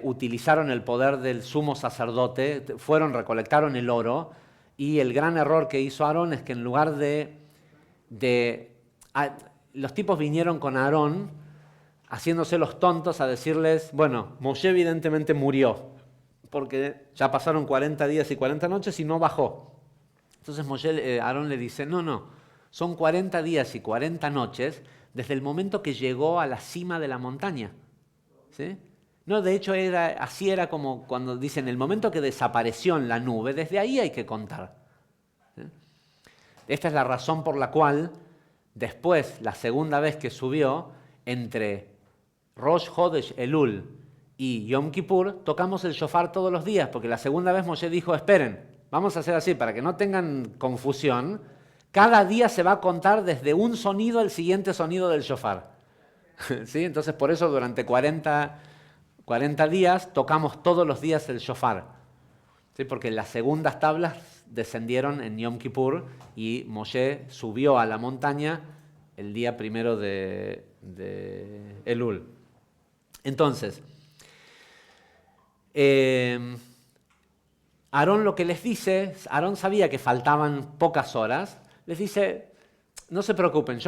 Utilizaron el poder del sumo sacerdote, recolectaron el oro, y el gran error que hizo Aarón es que en lugar los tipos vinieron con Aarón haciéndose los tontos a decirles, bueno, Moshe evidentemente murió, porque ya pasaron 40 días y 40 noches y no bajó. Entonces Aarón le dice, no, son 40 días y 40 noches desde el momento que llegó a la cima de la montaña. ¿Sí? No, de hecho así era como cuando dicen, el momento que desapareció en la nube, desde ahí hay que contar. ¿Sí? Esta es la razón por la cual después, la segunda vez que subió, entre Rosh Hodesh Elul y Yom Kippur, tocamos el shofar todos los días, porque la segunda vez Moshe dijo, esperen, vamos a hacer así, para que no tengan confusión, cada día se va a contar desde un sonido al siguiente sonido del shofar. ¿Sí? Entonces, por eso durante 40 días tocamos todos los días el shofar. ¿Sí? Porque las segundas tablas descendieron en Yom Kippur y Moshe subió a la montaña el día primero de Elul. Entonces, Aarón lo que les dice, Aarón sabía que faltaban pocas horas, les dice, no se preocupen,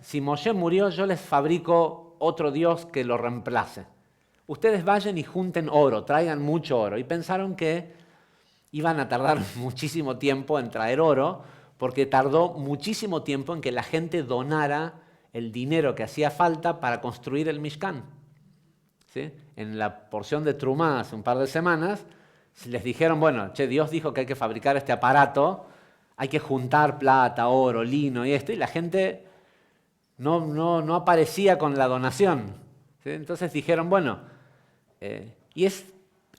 si Moshe murió, yo les fabrico otro Dios que lo reemplace. Ustedes vayan y junten oro, traigan mucho oro. Y pensaron que iban a tardar muchísimo tiempo en traer oro, porque tardó muchísimo tiempo en que la gente donara el dinero que hacía falta para construir el Mishkan. ¿Sí? En la porción de Trumá hace un par de semanas, les dijeron, bueno, Dios dijo que hay que fabricar este aparato, hay que juntar plata, oro, lino y esto, y la gente no aparecía con la donación. ¿Sí? Entonces dijeron, bueno,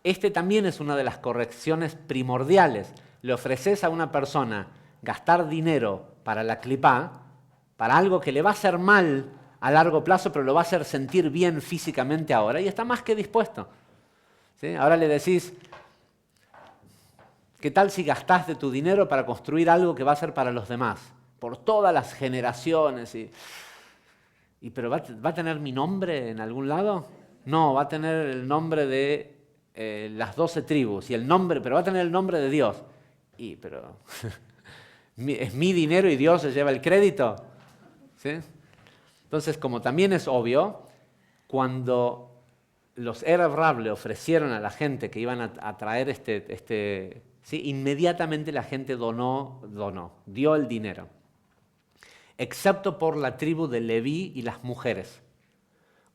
este también es una de las correcciones primordiales. Le ofreces a una persona gastar dinero para la clipá, para algo que le va a hacer mal a largo plazo, pero lo va a hacer sentir bien físicamente ahora, y está más que dispuesto. ¿Sí? Ahora le decís, ¿qué tal si gastás de tu dinero para construir algo que va a ser para los demás? Por todas las generaciones. ¿Pero va a tener mi nombre en algún lado? No, va a tener el nombre de las 12 tribus, pero va a tener el nombre de Dios. Pero es mi dinero y Dios se lleva el crédito. ¿Sí? Entonces, como también es obvio, cuando los Erev Rav le ofrecieron a la gente que iban a traer ¿sí? Inmediatamente la gente dio el dinero. Excepto por la tribu de Leví y las mujeres.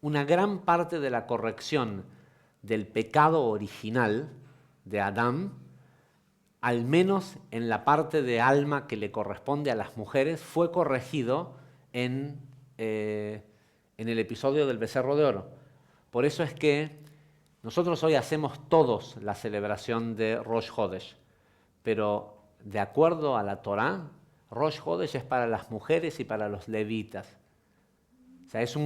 Una gran parte de la corrección del pecado original de Adán, al menos en la parte de alma que le corresponde a las mujeres, fue corregido en el episodio del becerro de oro. Por eso es que nosotros hoy hacemos todos la celebración de Rosh Hodesh, pero de acuerdo a la Torá, Rosh Hodesh es para las mujeres y para los levitas. O sea, es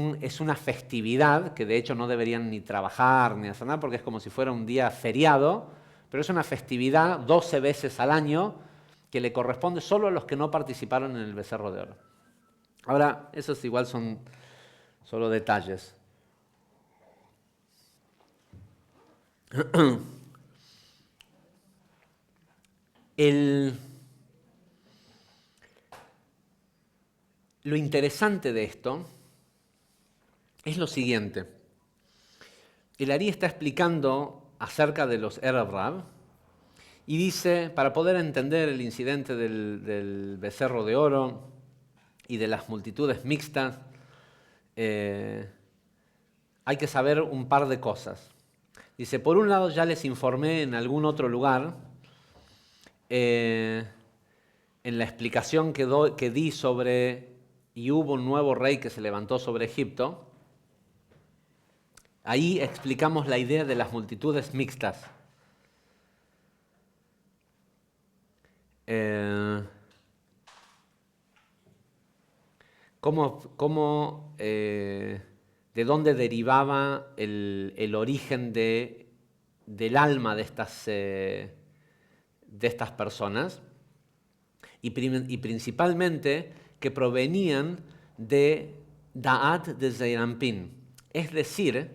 una festividad que de hecho no deberían ni trabajar ni hacer nada, porque es como si fuera un día feriado, pero es una festividad 12 veces al año que le corresponde solo a los que no participaron en el becerro de oro. Ahora, esos igual son solo detalles. Lo interesante de esto es lo siguiente. El Ari está explicando acerca de los Erev Rav y dice, para poder entender el incidente del becerro de oro y de las multitudes mixtas, hay que saber un par de cosas. Dice, por un lado ya les informé en algún otro lugar, en la explicación que di sobre, y hubo un nuevo rey que se levantó sobre Egipto, ahí explicamos la idea de las multitudes mixtas. De dónde derivaba el origen del alma de estas personas y principalmente que provenían de Da'at de Zeir Anpin, es decir,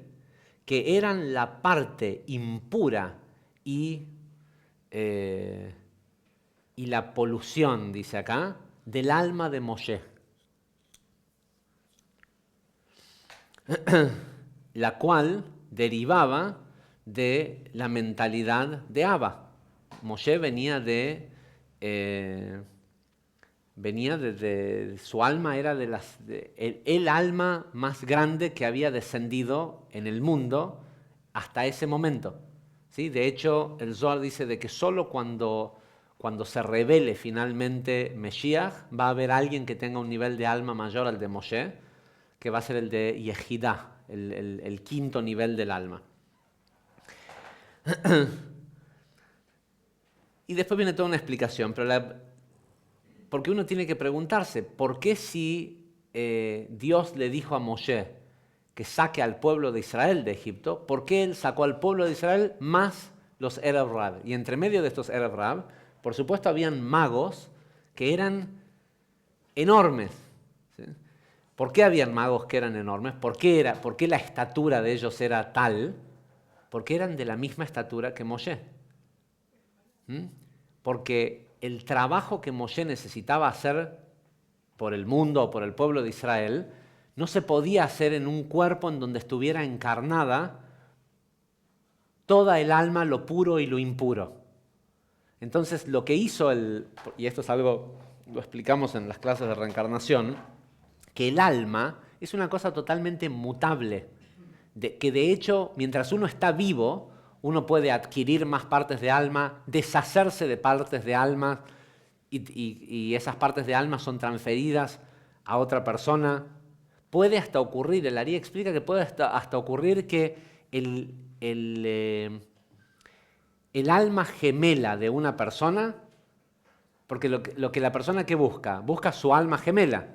que eran la parte impura y la polución, dice acá, del alma de Moshe, la cual derivaba de la mentalidad de Abba. Moshe venía de su alma era el alma más grande que había descendido en el mundo hasta ese momento. ¿Sí? De hecho, el Zohar dice de que solo cuando se revele finalmente Mesías va a haber alguien que tenga un nivel de alma mayor al de Moshe, que va a ser el de Yehidá, el quinto nivel del alma. Y después viene toda una explicación, porque uno tiene que preguntarse, ¿por qué si Dios le dijo a Moshe que saque al pueblo de Israel de Egipto, por qué él sacó al pueblo de Israel más los Erev Rav? Y entre medio de estos Erev Rav, por supuesto, habían magos que eran enormes. ¿Sí? ¿Por qué habían magos que eran enormes? ¿Por qué la estatura de ellos era tal? Porque eran de la misma estatura que Moshe. Porque el trabajo que Moshe necesitaba hacer por el mundo o por el pueblo de Israel no se podía hacer en un cuerpo en donde estuviera encarnada toda el alma, lo puro y lo impuro. Entonces lo que hizo y esto es algo, lo explicamos en las clases de reencarnación, que el alma es una cosa totalmente mutable, que de hecho mientras uno está vivo, uno puede adquirir más partes de alma, deshacerse de partes de alma y esas partes de alma son transferidas a otra persona. Puede hasta ocurrir, el Ari explica que puede hasta ocurrir que el alma gemela de una persona, porque lo que la persona que busca su alma gemela,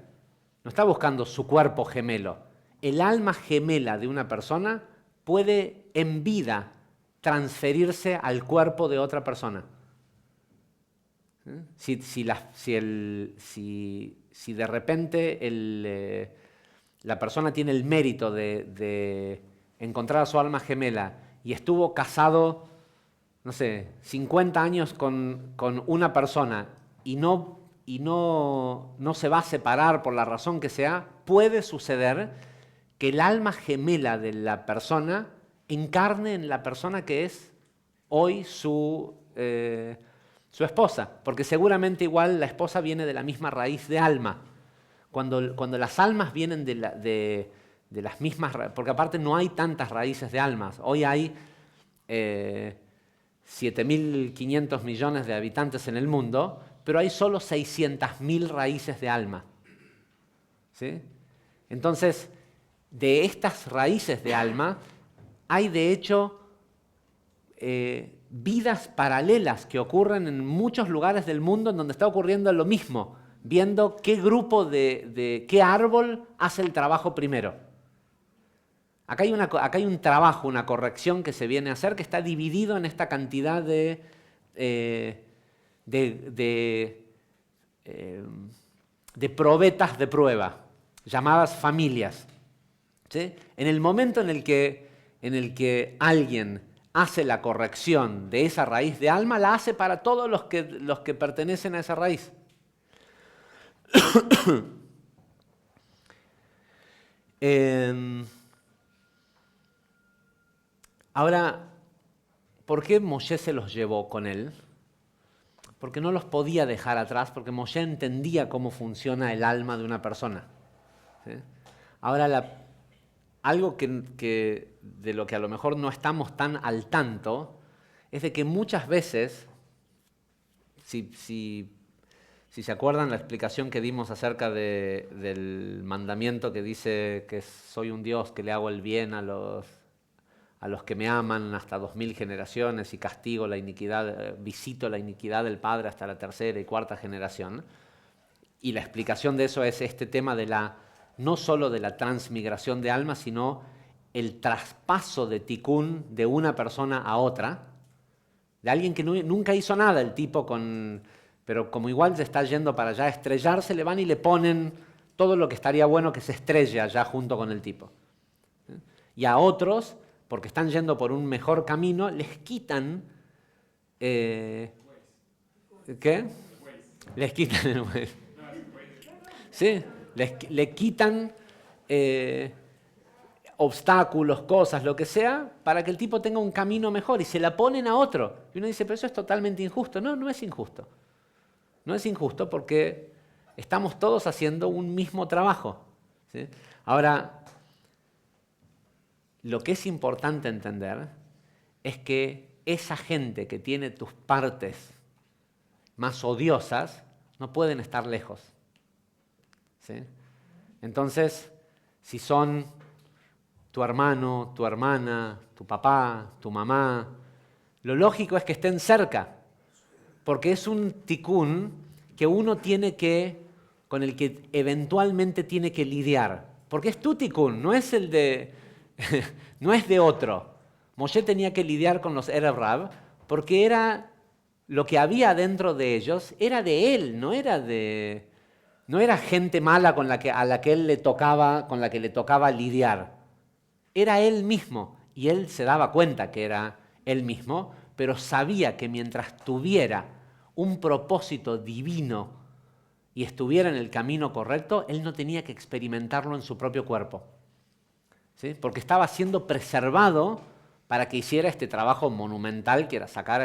no está buscando su cuerpo gemelo. El alma gemela de una persona puede en vida transferirse al cuerpo de otra persona. Si de repente la persona tiene el mérito de encontrar a su alma gemela y estuvo casado, no sé, 50 años con una persona y no se va a separar por la razón que sea, puede suceder que el alma gemela de la persona encarne en la persona que es hoy su esposa, porque seguramente igual la esposa viene de la misma raíz de alma. Cuando las almas vienen de las mismas, porque aparte no hay tantas raíces de almas, hoy hay 7.500 millones de habitantes en el mundo, pero hay solo 600.000 raíces de alma. ¿Sí? Entonces, de estas raíces de alma, hay de hecho vidas paralelas que ocurren en muchos lugares del mundo en donde está ocurriendo lo mismo, viendo qué grupo qué árbol hace el trabajo primero. Acá hay un trabajo, una corrección que se viene a hacer que está dividido en esta cantidad de probetas de prueba, llamadas familias. ¿Sí? En el momento en el que alguien hace la corrección de esa raíz de alma, la hace para todos los que pertenecen a esa raíz. Ahora, ¿por qué Moshe se los llevó con él? Porque no los podía dejar atrás, porque Moshe entendía cómo funciona el alma de una persona. ¿Sí? Ahora, algo de lo que a lo mejor no estamos tan al tanto es de que muchas veces, si se acuerdan la explicación que dimos acerca del mandamiento que dice que soy un Dios que le hago el bien a los que me aman hasta 2000 generaciones y castigo la iniquidad, visito la iniquidad del Padre hasta la tercera y cuarta generación. Y la explicación de eso es este tema de no solo de la transmigración de almas, sino el traspaso de tikkun de una persona a otra, de alguien que nunca hizo nada, el tipo pero como igual se está yendo para allá a estrellarse, le van y le ponen todo lo que estaría bueno que se estrelle allá junto con el tipo. Y a otros, porque están yendo por un mejor camino, les quitan... ¿Qué? Les quitan el Waze. Sí, le quitan obstáculos, cosas, lo que sea, para que el tipo tenga un camino mejor y se la ponen a otro. Y uno dice, pero eso es totalmente injusto. No, no es injusto. No es injusto porque estamos todos haciendo un mismo trabajo. ¿Sí? Ahora, lo que es importante entender es que esa gente que tiene tus partes más odiosas no pueden estar lejos. ¿Sí? Entonces, si son tu hermano, tu hermana, tu papá, tu mamá, lo lógico es que estén cerca, porque es un tikkun que uno con el que eventualmente tiene que lidiar, porque es tu tikkun, no es no es de otro. Moshe tenía que lidiar con los Erev Rav, porque era lo que había dentro de ellos, era de él, no era gente mala a la que con la que le tocaba lidiar. Era él mismo, y él se daba cuenta que era él mismo, pero sabía que mientras tuviera un propósito divino y estuviera en el camino correcto, él no tenía que experimentarlo en su propio cuerpo. ¿Sí? Porque estaba siendo preservado para que hiciera este trabajo monumental que era sacar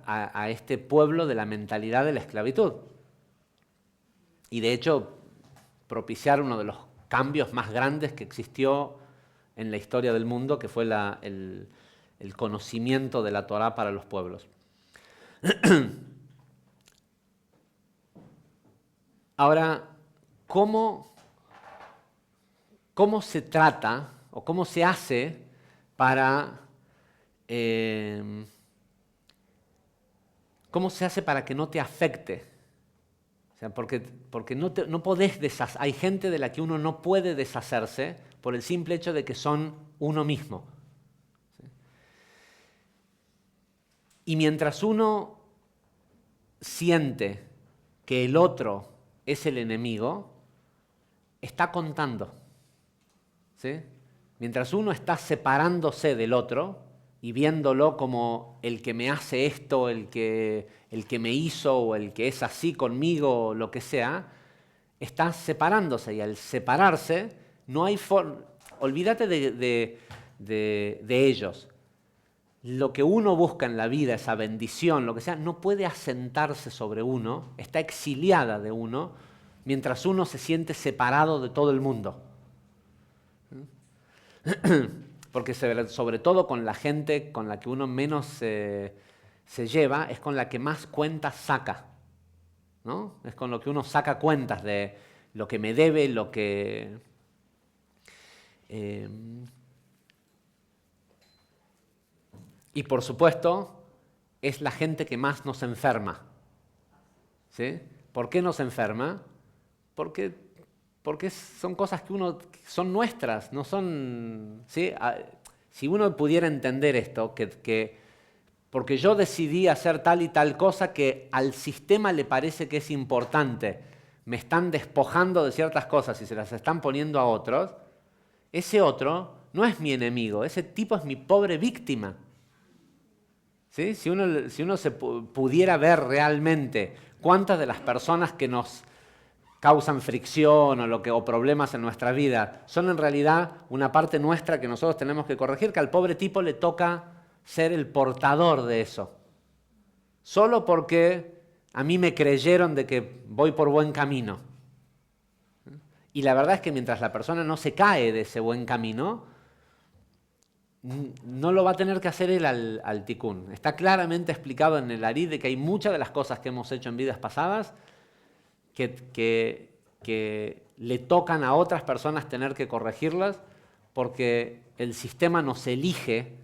a este pueblo de la mentalidad de la esclavitud. Y de hecho, propiciar uno de los cambios más grandes que existió en la historia del mundo, que fue el conocimiento de la Torá para los pueblos. Ahora, ¿cómo se trata o cómo se hace para que no te afecte? O sea, porque no podés deshacer. Hay gente de la que uno no puede deshacerse por el simple hecho de que son uno mismo. ¿Sí? Y mientras uno siente que el otro es el enemigo, está contando. ¿Sí? Mientras uno está separándose del otro y viéndolo como el que me hace esto, el que me hizo o el que es así conmigo o lo que sea, está separándose, y al separarse no hay forma. Olvídate de ellos. Lo que uno busca en la vida, esa bendición, lo que sea, no puede asentarse sobre uno, está exiliada de uno, mientras uno se siente separado de todo el mundo. Porque sobre todo con la gente con la que uno menos se lleva, es con la que más cuentas saca, ¿no? Es con lo que uno saca cuentas de lo que me debe, lo que... y por supuesto, es la gente que más nos enferma. ¿Sí? ¿Por qué nos enferma? Porque son cosas que son nuestras, no son... ¿sí? Si uno pudiera entender esto, porque yo decidí hacer tal y tal cosa que al sistema le parece que es importante, me están despojando de ciertas cosas y se las están poniendo a otros, ese otro no es mi enemigo, ese tipo es mi pobre víctima. ¿Sí? Si uno se pudiera ver realmente cuántas de las personas que nos causan fricción o problemas en nuestra vida, son en realidad una parte nuestra que nosotros tenemos que corregir, que al pobre tipo le toca ser el portador de eso. Solo porque a mí me creyeron de que voy por buen camino. Y la verdad es que mientras la persona no se cae de ese buen camino, no lo va a tener que hacer él al tikkun. Está claramente explicado en el Arid de que hay muchas de las cosas que hemos hecho en vidas pasadas que le tocan a otras personas tener que corregirlas porque el sistema nos elige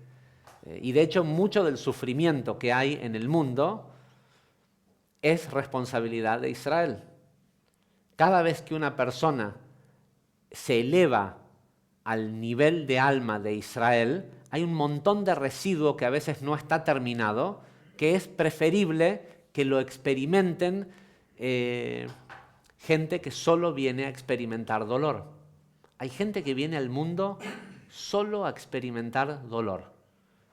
y de hecho mucho del sufrimiento que hay en el mundo es responsabilidad de Israel. Cada vez que una persona se eleva al nivel de alma de Israel, hay un montón de residuo que a veces no está terminado, que es preferible que lo experimenten gente que solo viene a experimentar dolor. Hay gente que viene al mundo solo a experimentar dolor.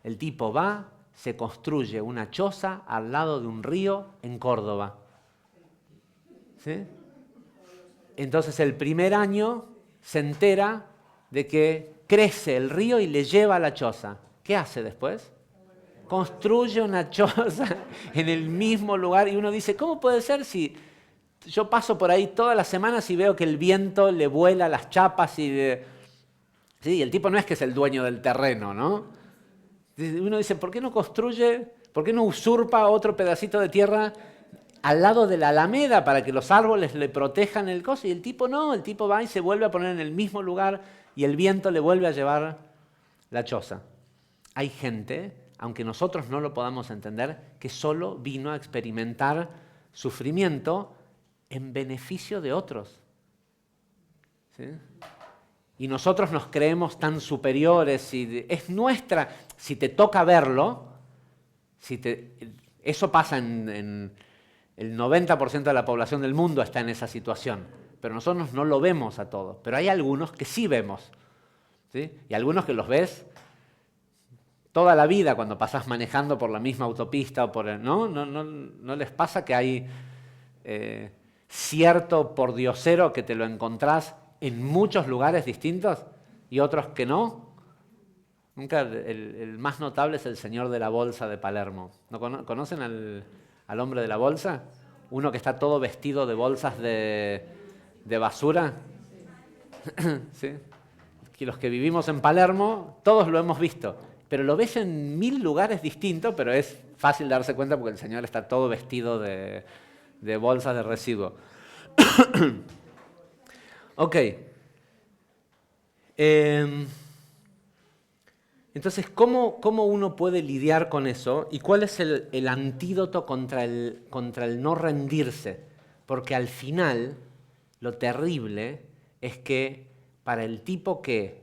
El tipo va, se construye una choza al lado de un río en Córdoba. ¿Sí? Entonces el primer año se entera de que crece el río y le lleva a la choza. ¿Qué hace después? Construye una choza en el mismo lugar y uno dice, ¿cómo puede ser si yo paso por ahí todas las semanas y veo que el viento le vuela las chapas sí, el tipo no es que es el dueño del terreno, ¿no? Uno dice, ¿por qué no construye, por qué no usurpa otro pedacito de tierra al lado de la alameda para que los árboles le protejan el coso? Y el tipo no, el tipo va y se vuelve a poner en el mismo lugar y el viento le vuelve a llevar la choza. Hay gente, aunque nosotros no lo podamos entender, que solo vino a experimentar sufrimiento en beneficio de otros. ¿Sí? Y nosotros nos creemos tan superiores, y es nuestra, si te toca verlo, eso pasa en el 90% de la población del mundo está en esa situación, pero nosotros no lo vemos a todos, pero hay algunos que sí vemos, ¿sí? Y algunos que los ves toda la vida cuando pasás manejando por la misma autopista, o no les pasa que hay cierto pordiosero que te lo encontrás en muchos lugares distintos y otros que no. Nunca, el más notable es el señor de la bolsa de Palermo. ¿No conocen al hombre de la bolsa? Uno que está todo vestido de bolsas de basura. ¿Sí? Que los que vivimos en Palermo, todos lo hemos visto. Pero lo ves en 1000 lugares distintos, pero es fácil darse cuenta porque el señor está todo vestido de bolsas de residuo. Ok. Entonces, ¿cómo uno puede lidiar con eso? ¿Y cuál es el antídoto contra el no rendirse? Porque al final, lo terrible es que para el tipo que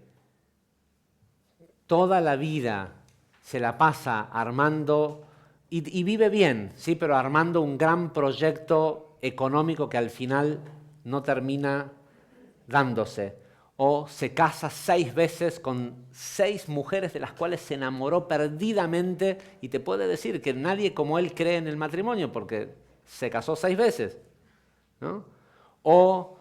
toda la vida se la pasa armando, y vive bien, sí, pero armando un gran proyecto económico que al final no termina dándose, o se casa 6 veces con 6 mujeres de las cuales se enamoró perdidamente y te puede decir que nadie como él cree en el matrimonio porque se casó 6 veces, ¿no? O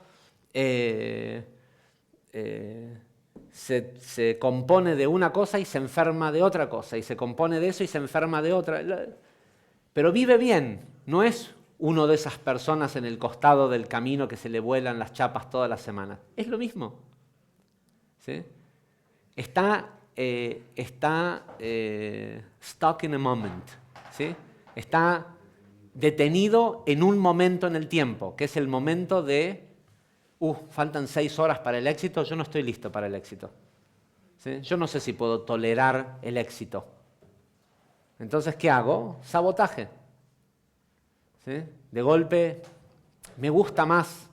se compone de una cosa y se enferma de otra cosa, y se compone de eso y se enferma de otra, pero vive bien, no es uno de esas personas en el costado del camino que se le vuelan las chapas todas las semanas. Es lo mismo. ¿Sí? Está stuck in a moment. ¿Sí? Está detenido en un momento en el tiempo, que es el momento de, faltan 6 horas para el éxito, yo no estoy listo para el éxito. ¿Sí? Yo no sé si puedo tolerar el éxito. Entonces, ¿qué hago? Sabotaje. ¿Sí? De golpe, me gusta más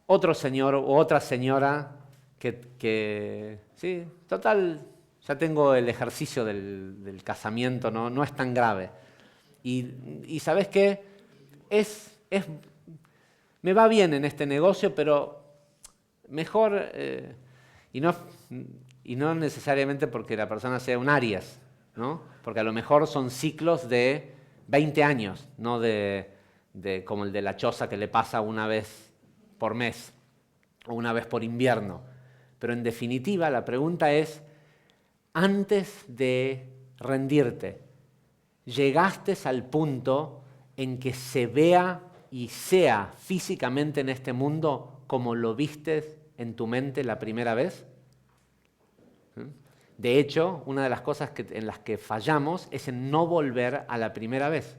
otro señor o otra señora que sí, total, ya tengo el ejercicio del casamiento, no es tan grave. Y ¿sabes qué? Me va bien en este negocio, pero mejor, y no necesariamente porque la persona sea un Aries, ¿no? Porque a lo mejor son ciclos de 20 años, no de como el de la choza que le pasa una vez por mes o una vez por invierno. Pero en definitiva la pregunta es, antes de rendirte, ¿llegaste al punto en que se vea y sea físicamente en este mundo como lo viste en tu mente la primera vez? De hecho, una de las cosas en las que fallamos es en no volver a la primera vez.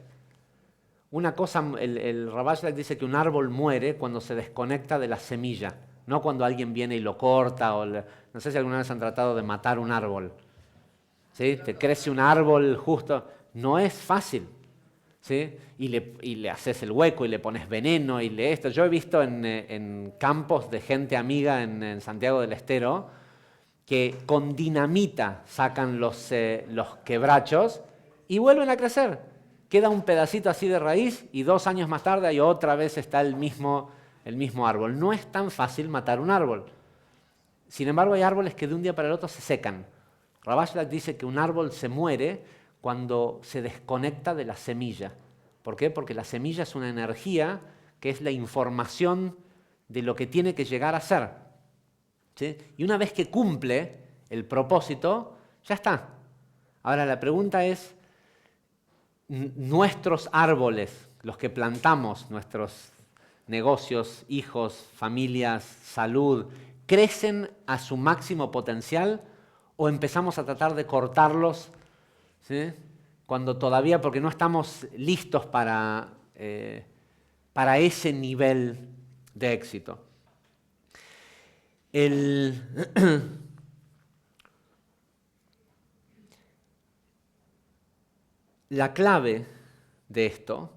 Una cosa, el Ravashdak dice que un árbol muere cuando se desconecta de la semilla, no cuando alguien viene y lo corta. No sé si alguna vez han tratado de matar un árbol. ¿Sí? Te crece un árbol justo. No es fácil. ¿Sí? Y le haces el hueco y le pones veneno y esto. Yo he visto en campos de gente amiga en Santiago del Estero que con dinamita sacan los quebrachos y vuelven a crecer. Queda un pedacito así de raíz y 2 años más tarde ahí otra vez está el mismo árbol. No es tan fácil matar un árbol. Sin embargo, hay árboles que de un día para el otro se secan. Ravashdak dice que un árbol se muere cuando se desconecta de la semilla. ¿Por qué? Porque la semilla es una energía que es la información de lo que tiene que llegar a ser. ¿Sí? Y una vez que cumple el propósito, ya está. Ahora la pregunta es, nuestros árboles, los que plantamos, nuestros negocios, hijos, familias, salud, ¿crecen a su máximo potencial o empezamos a tratar de cortarlos? ¿Sí? Cuando todavía, porque no estamos listos para ese nivel de éxito. La clave de esto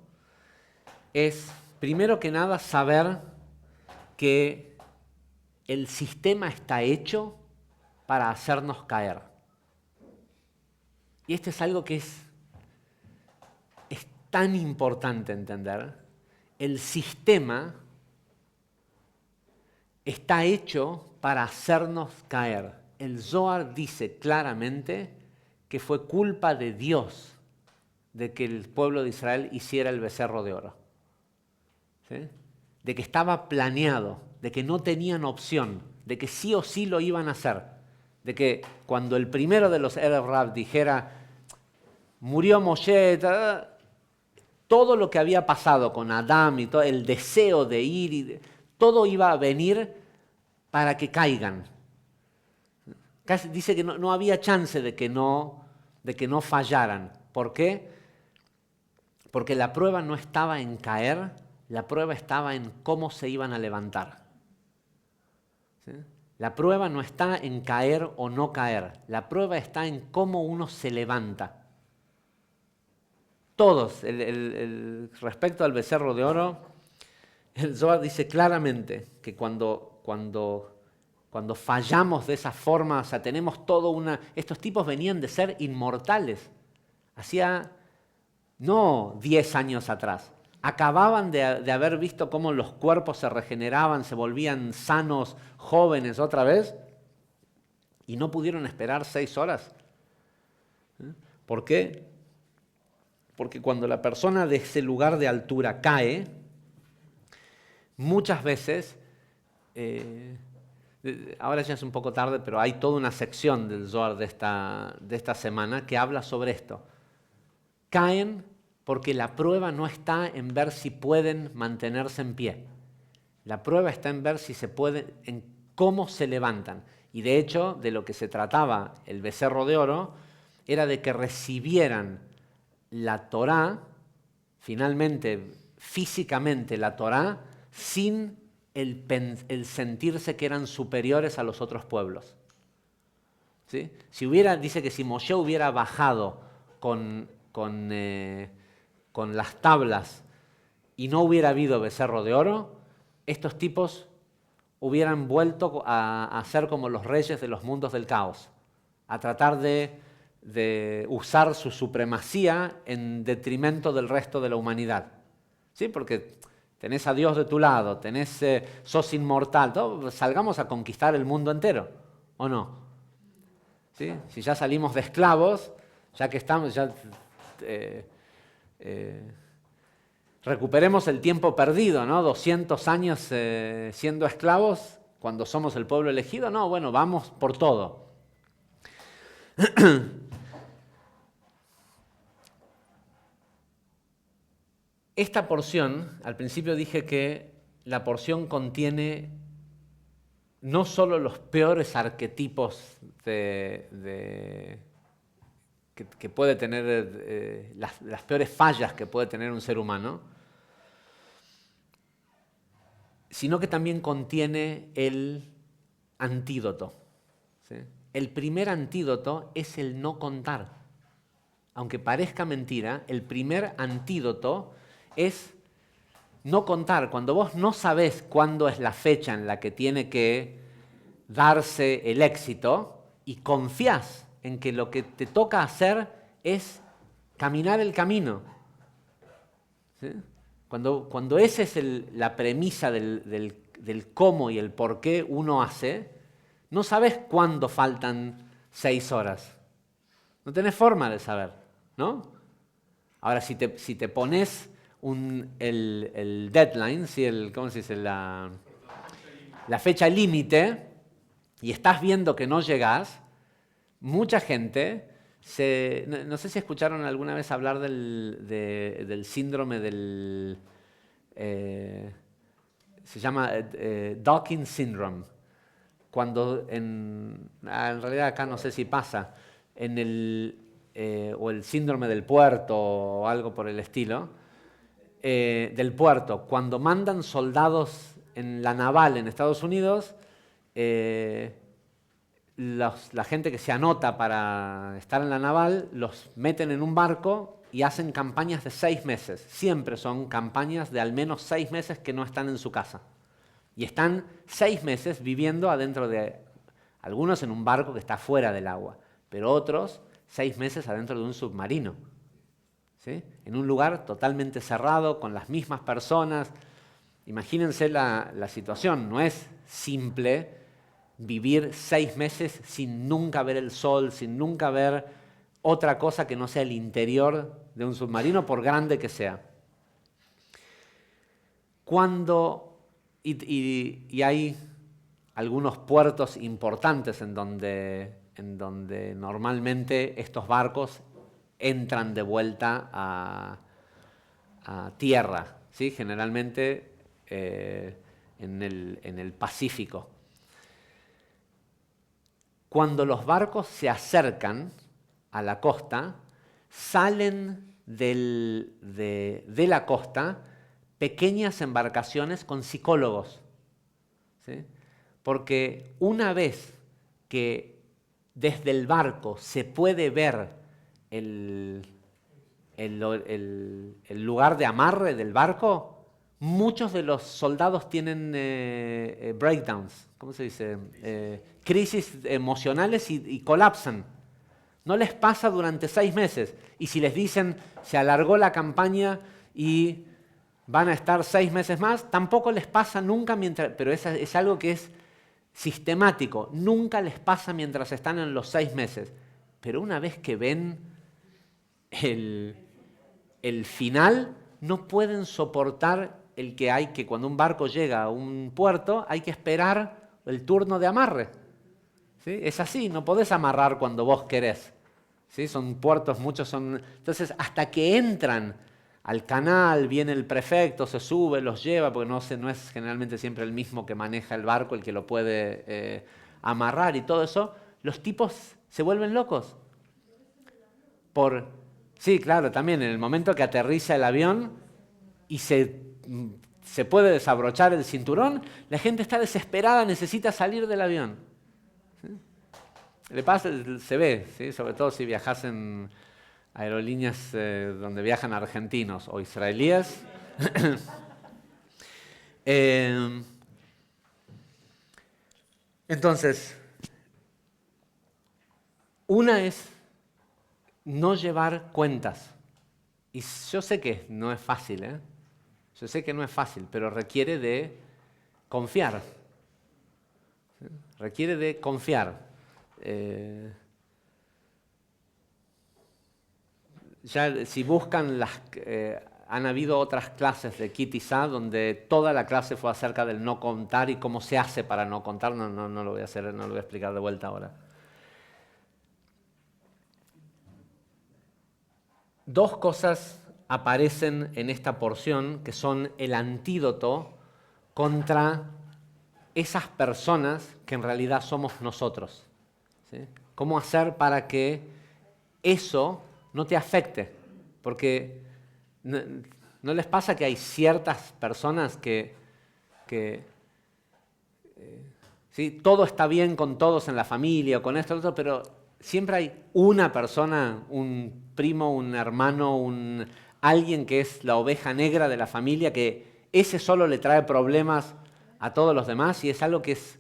es, primero que nada, saber que el sistema está hecho para hacernos caer. Y esto es algo que es tan importante entender. El sistema está hecho para hacernos caer. El Zohar dice claramente que fue culpa de Dios de que el pueblo de Israel hiciera el becerro de oro. ¿Sí? De que estaba planeado, de que no tenían opción, de que sí o sí lo iban a hacer. De que cuando el primero de los Erev Rav dijera, murió Moshe, todo lo que había pasado con Adán y todo el deseo de ir, todo iba a venir para que caigan. Casi dice que no había chance de que no fallaran. ¿Por qué? Porque la prueba no estaba en caer, la prueba estaba en cómo se iban a levantar. ¿Sí? La prueba no está en caer o no caer, la prueba está en cómo uno se levanta. Todos, respecto al becerro de oro, el Zohar dice claramente que cuando fallamos de esa forma, o sea, tenemos estos tipos venían de ser inmortales, hacía no 10 años atrás, acababan de haber visto cómo los cuerpos se regeneraban, se volvían sanos, jóvenes otra vez, y no pudieron esperar 6 horas. ¿Por qué? Porque cuando la persona de ese lugar de altura cae, muchas veces, ahora ya es un poco tarde, pero hay toda una sección del Zohar de esta semana que habla sobre esto. Caen porque la prueba no está en ver si pueden mantenerse en pie. La prueba está en ver si se pueden, en cómo se levantan. Y de hecho, de lo que se trataba el becerro de oro, era de que recibieran la Torá, finalmente, físicamente la Torá, sin el sentirse que eran superiores a los otros pueblos. ¿Sí? Dice que si Moshe hubiera bajado con las tablas y no hubiera habido becerro de oro, estos tipos hubieran vuelto a ser como los reyes de los mundos del caos, a tratar de usar su supremacía en detrimento del resto de la humanidad. ¿Sí? Porque tenés a Dios de tu lado, sos inmortal, salgamos a conquistar el mundo entero, ¿o no? ¿Sí? Si ya salimos de esclavos, ya que estamos, recuperemos el tiempo perdido, ¿no? 200 años siendo esclavos cuando somos el pueblo elegido. No, bueno, vamos por todo. Esta porción, al principio dije que la porción contiene no solo los peores arquetipos que puede tener, las peores fallas que puede tener un ser humano, sino que también contiene el antídoto, ¿sí? El primer antídoto es el no contar. Aunque parezca mentira, el primer antídoto es no contar. Cuando vos no sabés cuándo es la fecha en la que tiene que darse el éxito y confías en que lo que te toca hacer es caminar el camino, ¿sí? Cuando esa es la premisa del cómo y el por qué uno hace, no sabes cuándo faltan 6 horas. No tenés forma de saber, ¿no? Ahora, si te pones el deadline, ¿sí? ¿Cómo se dice? La fecha límite, y estás viendo que no llegás, mucha gente, no sé si escucharon alguna vez hablar del síndrome del... se llama Dawkins Syndrome. Cuando en realidad acá no sé si pasa, o el síndrome del puerto o algo por el estilo, del puerto, cuando mandan soldados en la naval en Estados Unidos, la gente que se anota para estar en la naval los meten en un barco y hacen campañas de 6 meses. Siempre son campañas de al menos 6 meses que no están en su casa. Y están 6 meses viviendo adentro de, algunos en un barco que está fuera del agua, pero otros 6 meses adentro de un submarino, ¿sí? En un lugar totalmente cerrado, con las mismas personas. Imagínense la situación, no es simple vivir 6 meses sin nunca ver el sol, sin nunca ver otra cosa que no sea el interior de un submarino, por grande que sea. Y hay algunos puertos importantes en donde normalmente estos barcos entran de vuelta a tierra, ¿sí? Generalmente en el Pacífico. Cuando los barcos se acercan a la costa, salen de la costa pequeñas embarcaciones con psicólogos, ¿sí? Porque una vez que desde el barco se puede ver el lugar de amarre del barco, muchos de los soldados tienen breakdowns, ¿cómo se dice? Crisis emocionales y colapsan. No les pasa durante 6 meses. Y si les dicen se alargó la campaña y van a estar 6 meses más, tampoco les pasa nunca pero es algo que es sistemático. Nunca les pasa mientras están en los 6 meses. Pero una vez que ven el final, no pueden soportar el que hay que cuando un barco llega a un puerto, hay que esperar el turno de amarre, ¿sí? Es así, no podés amarrar cuando vos querés, ¿sí? Son puertos, muchos son... Entonces, hasta que entran al canal, viene el prefecto, se sube, los lleva, porque no es generalmente siempre el mismo que maneja el barco el que lo puede amarrar y todo eso, los tipos se vuelven locos. Sí, claro, también en el momento que aterriza el avión y se puede desabrochar el cinturón, la gente está desesperada, necesita salir del avión. ¿Sí? Le pasa, se ve, ¿sí? Sobre todo si viajas en aerolíneas donde viajan argentinos o israelíes. Entonces, una es no llevar cuentas. Y yo sé que no es fácil, ¿eh? Yo sé que no es fácil, pero requiere de confiar. ¿Sí? Requiere de confiar. Ya si buscan han habido otras clases de Kitizá donde toda la clase fue acerca del no contar y cómo se hace para no contar. No lo voy a hacer, no lo voy a explicar de vuelta ahora. Dos cosas aparecen en esta porción que son el antídoto contra esas personas que en realidad somos nosotros. ¿Sí? ¿Cómo hacer para que eso no te afecte? Porque ¿no les pasa que hay ciertas personas que ¿sí? Todo está bien con todos en la familia o con esto, otro, pero siempre hay una persona, un primo, un hermano, alguien que es la oveja negra de la familia, que ese solo le trae problemas a todos los demás y es algo que es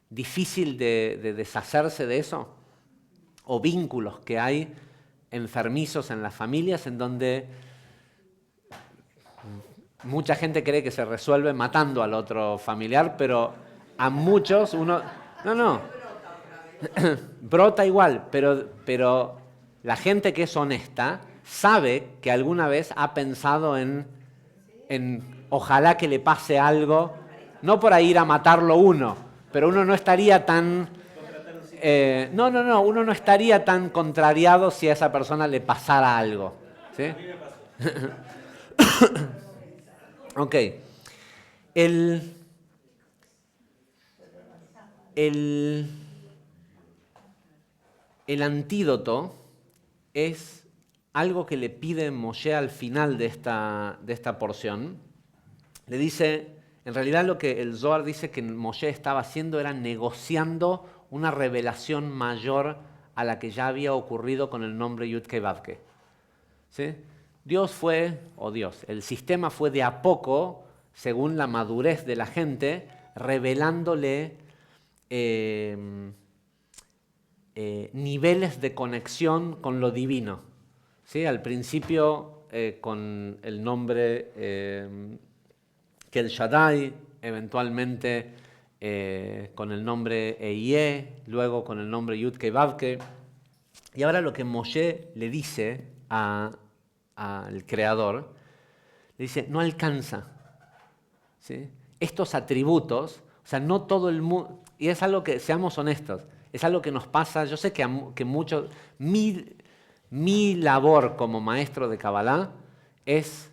difícil de deshacerse de eso? O vínculos que hay enfermizos en las familias en donde mucha gente cree que se resuelve matando al otro familiar, pero a muchos uno... No, brota igual, pero la gente que es honesta sabe que alguna vez ha pensado en ojalá que le pase algo, no por ir a matarlo uno, pero uno no estaría tan... uno no estaría tan contrariado si a esa persona le pasara algo. ¿Sí? Ok. El antídoto es algo que le pide Moshe al final de esta porción. Le dice, en realidad lo que el Zohar dice que Moshe estaba haciendo era negociando una revelación mayor a la que ya había ocurrido con el nombre Yud-Kei Vav-Kei. ¿Sí? El sistema fue de a poco, según la madurez de la gente, revelándole niveles de conexión con lo divino. ¿Sí? Al principio con el nombre Kel Shaddai, eventualmente con el nombre Ehyeh, luego con el nombre Yud-Kei Vav-Kei. Y ahora lo que Moshe le dice al Creador, le dice, no alcanza. ¿Sí? Estos atributos, o sea, no todo el mundo, y es algo que, seamos honestos, es algo que nos pasa, yo sé que muchos, mi labor como maestro de Kabbalah es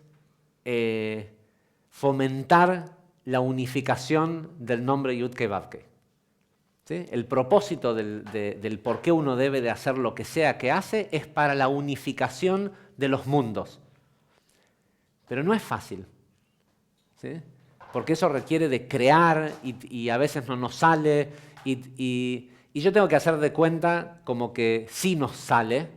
fomentar la unificación del nombre Yud-Kei Vav-Kei. ¿Sí? El propósito del por qué uno debe de hacer lo que sea que hace es para la unificación de los mundos. Pero no es fácil. ¿Sí? Porque eso requiere de crear y a veces no nos sale y yo tengo que hacer de cuenta como que sí nos sale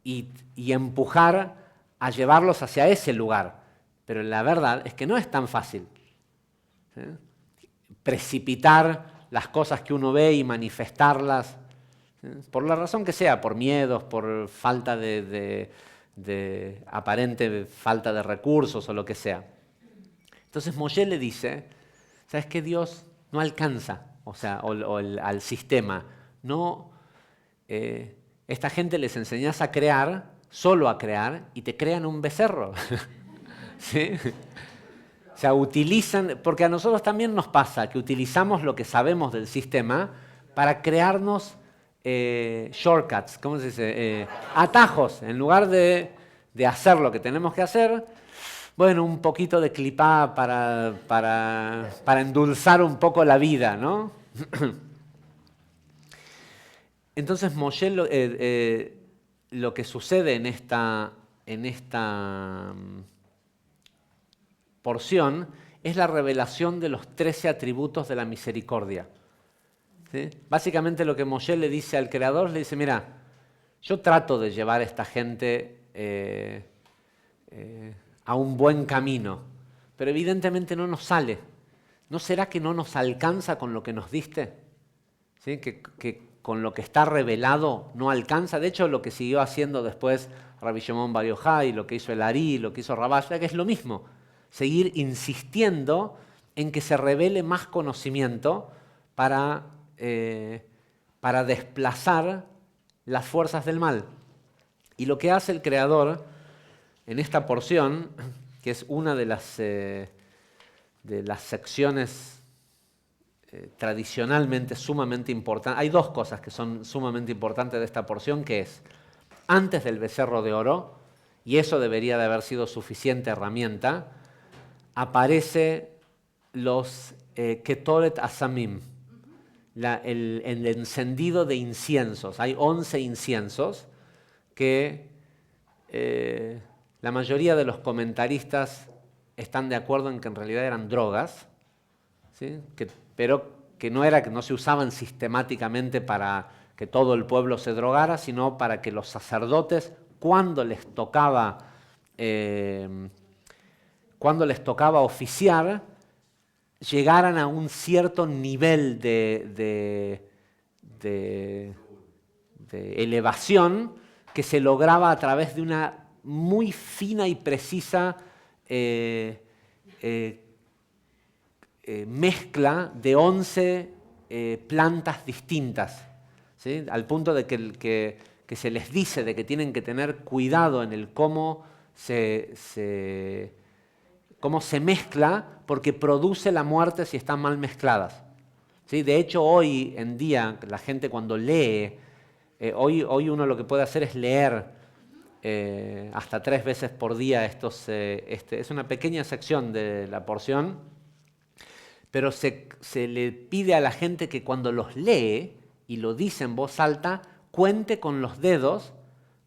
y empujar a llevarlos hacia ese lugar. Pero la verdad es que no es tan fácil. ¿Sí? Precipitar las cosas que uno ve y manifestarlas, ¿sí? Por la razón que sea, por miedos, por falta de aparente falta de recursos o lo que sea. Entonces Moshe le dice, ¿sabes qué? Dios no alcanza, al sistema. No, esta gente les enseñás a crear, solo a crear, y te crean un becerro. ¿Sí? O sea, utilizan, porque a nosotros también nos pasa que utilizamos lo que sabemos del sistema para crearnos shortcuts, ¿cómo se dice? Atajos, en lugar de hacer lo que tenemos que hacer. Bueno, un poquito de clipá para endulzar un poco la vida, ¿no? Entonces Moshe lo que sucede en esta porción es la revelación de los 13 atributos de la misericordia. ¿Sí? Básicamente lo que Moshe le dice al Creador, le dice, mira, yo trato de llevar a esta gente a un buen camino, pero evidentemente no nos sale. ¿No será que no nos alcanza con lo que nos diste? ¿Sí? Que con lo que está revelado no alcanza. De hecho, lo que siguió haciendo después Rabbi Shimon Bar Yochai, lo que hizo el Ari, lo que hizo Rabash, que es lo mismo. Seguir insistiendo en que se revele más conocimiento para desplazar las fuerzas del mal. Y lo que hace el Creador en esta porción, que es una de las secciones tradicionalmente sumamente importantes. Hay dos cosas que son sumamente importantes de esta porción, que es antes del becerro de oro, y eso debería de haber sido suficiente herramienta, aparece los Ketoret Asamim, el encendido de inciensos. Hay 11 inciensos que la mayoría de los comentaristas están de acuerdo en que en realidad eran drogas, ¿sí? Pero que no se usaban sistemáticamente para que todo el pueblo se drogara, sino para que los sacerdotes, cuando les tocaba oficiar, llegaran a un cierto nivel de elevación que se lograba a través de una muy fina y precisa mezcla de 11 plantas distintas, ¿sí? Al punto de que se les dice de que tienen que tener cuidado en el cómo se mezcla, porque produce la muerte si están mal mezcladas, ¿sí? De hecho, hoy en día, la gente cuando lee, hoy uno lo que puede hacer es leer hasta 3 veces por día es una pequeña sección de la porción, pero se le pide a la gente que cuando los lee y lo dice en voz alta, cuente con los dedos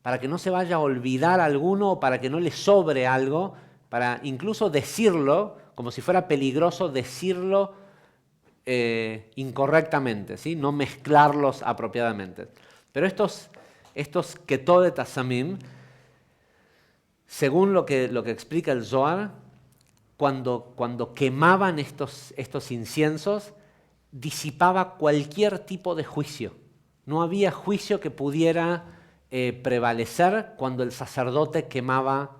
para que no se vaya a olvidar alguno o para que no le sobre algo, para incluso decirlo, como si fuera peligroso decirlo incorrectamente, ¿sí? No mezclarlos apropiadamente. Pero estos Ketoret Asamim, según lo que explica el Zohar, cuando quemaban estos inciensos, disipaba cualquier tipo de juicio. No había juicio que pudiera prevalecer cuando el sacerdote quemaba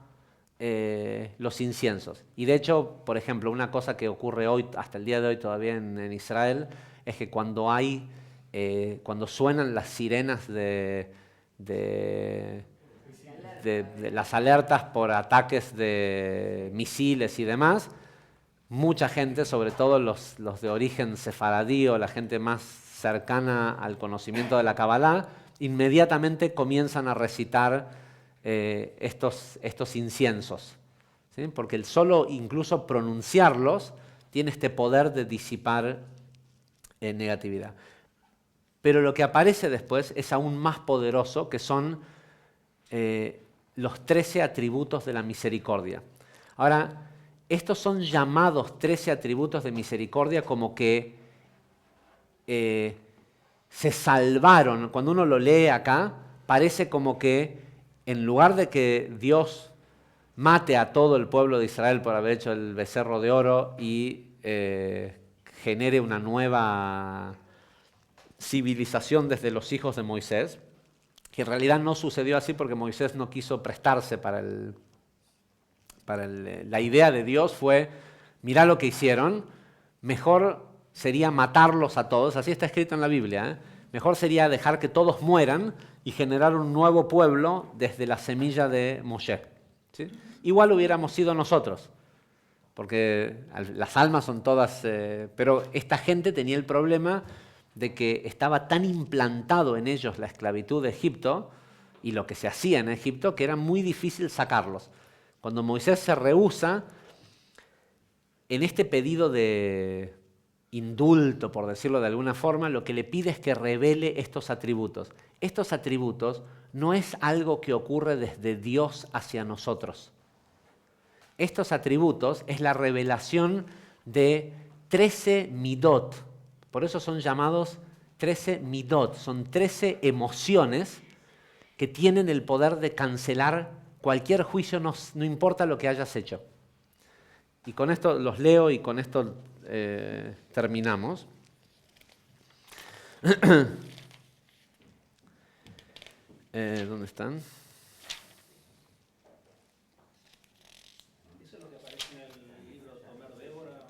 los inciensos. Y de hecho, por ejemplo, una cosa que ocurre hoy, hasta el día de hoy todavía en Israel, es que cuando suenan las sirenas de las alertas por ataques de misiles y demás, mucha gente, sobre todo los de origen sefaradí o la gente más cercana al conocimiento de la Kabbalah, inmediatamente comienzan a recitar estos inciensos, ¿sí? Porque el solo incluso pronunciarlos tiene este poder de disipar negatividad. Pero lo que aparece después es aún más poderoso, que son los 13 atributos de la misericordia. Ahora, estos son llamados 13 atributos de misericordia como que se salvaron. Cuando uno lo lee acá, parece como que en lugar de que Dios mate a todo el pueblo de Israel por haber hecho el becerro de oro y genere una nueva civilización desde los hijos de Moisés, que en realidad no sucedió así porque Moisés no quiso prestarse la idea de Dios fue, mirá lo que hicieron, mejor sería matarlos a todos, así está escrito en la Biblia, ¿eh? Mejor sería dejar que todos mueran y generar un nuevo pueblo desde la semilla de Moshe, ¿sí? Igual hubiéramos sido nosotros, porque las almas son todas, pero esta gente tenía el problema de que estaba tan implantado en ellos la esclavitud de Egipto y lo que se hacía en Egipto que era muy difícil sacarlos. Cuando Moisés se rehúsa, en este pedido de indulto, por decirlo de alguna forma, lo que le pide es que revele estos atributos. Estos atributos no es algo que ocurre desde Dios hacia nosotros. Estos atributos es la revelación de 13 midot. Por eso son llamados 13 midot. Son 13 emociones que tienen el poder de cancelar cualquier juicio, no importa lo que hayas hecho. Y con esto los leo y con esto terminamos. ¿Dónde están? ¿Eso es lo que aparece en el libro Tomer Débora,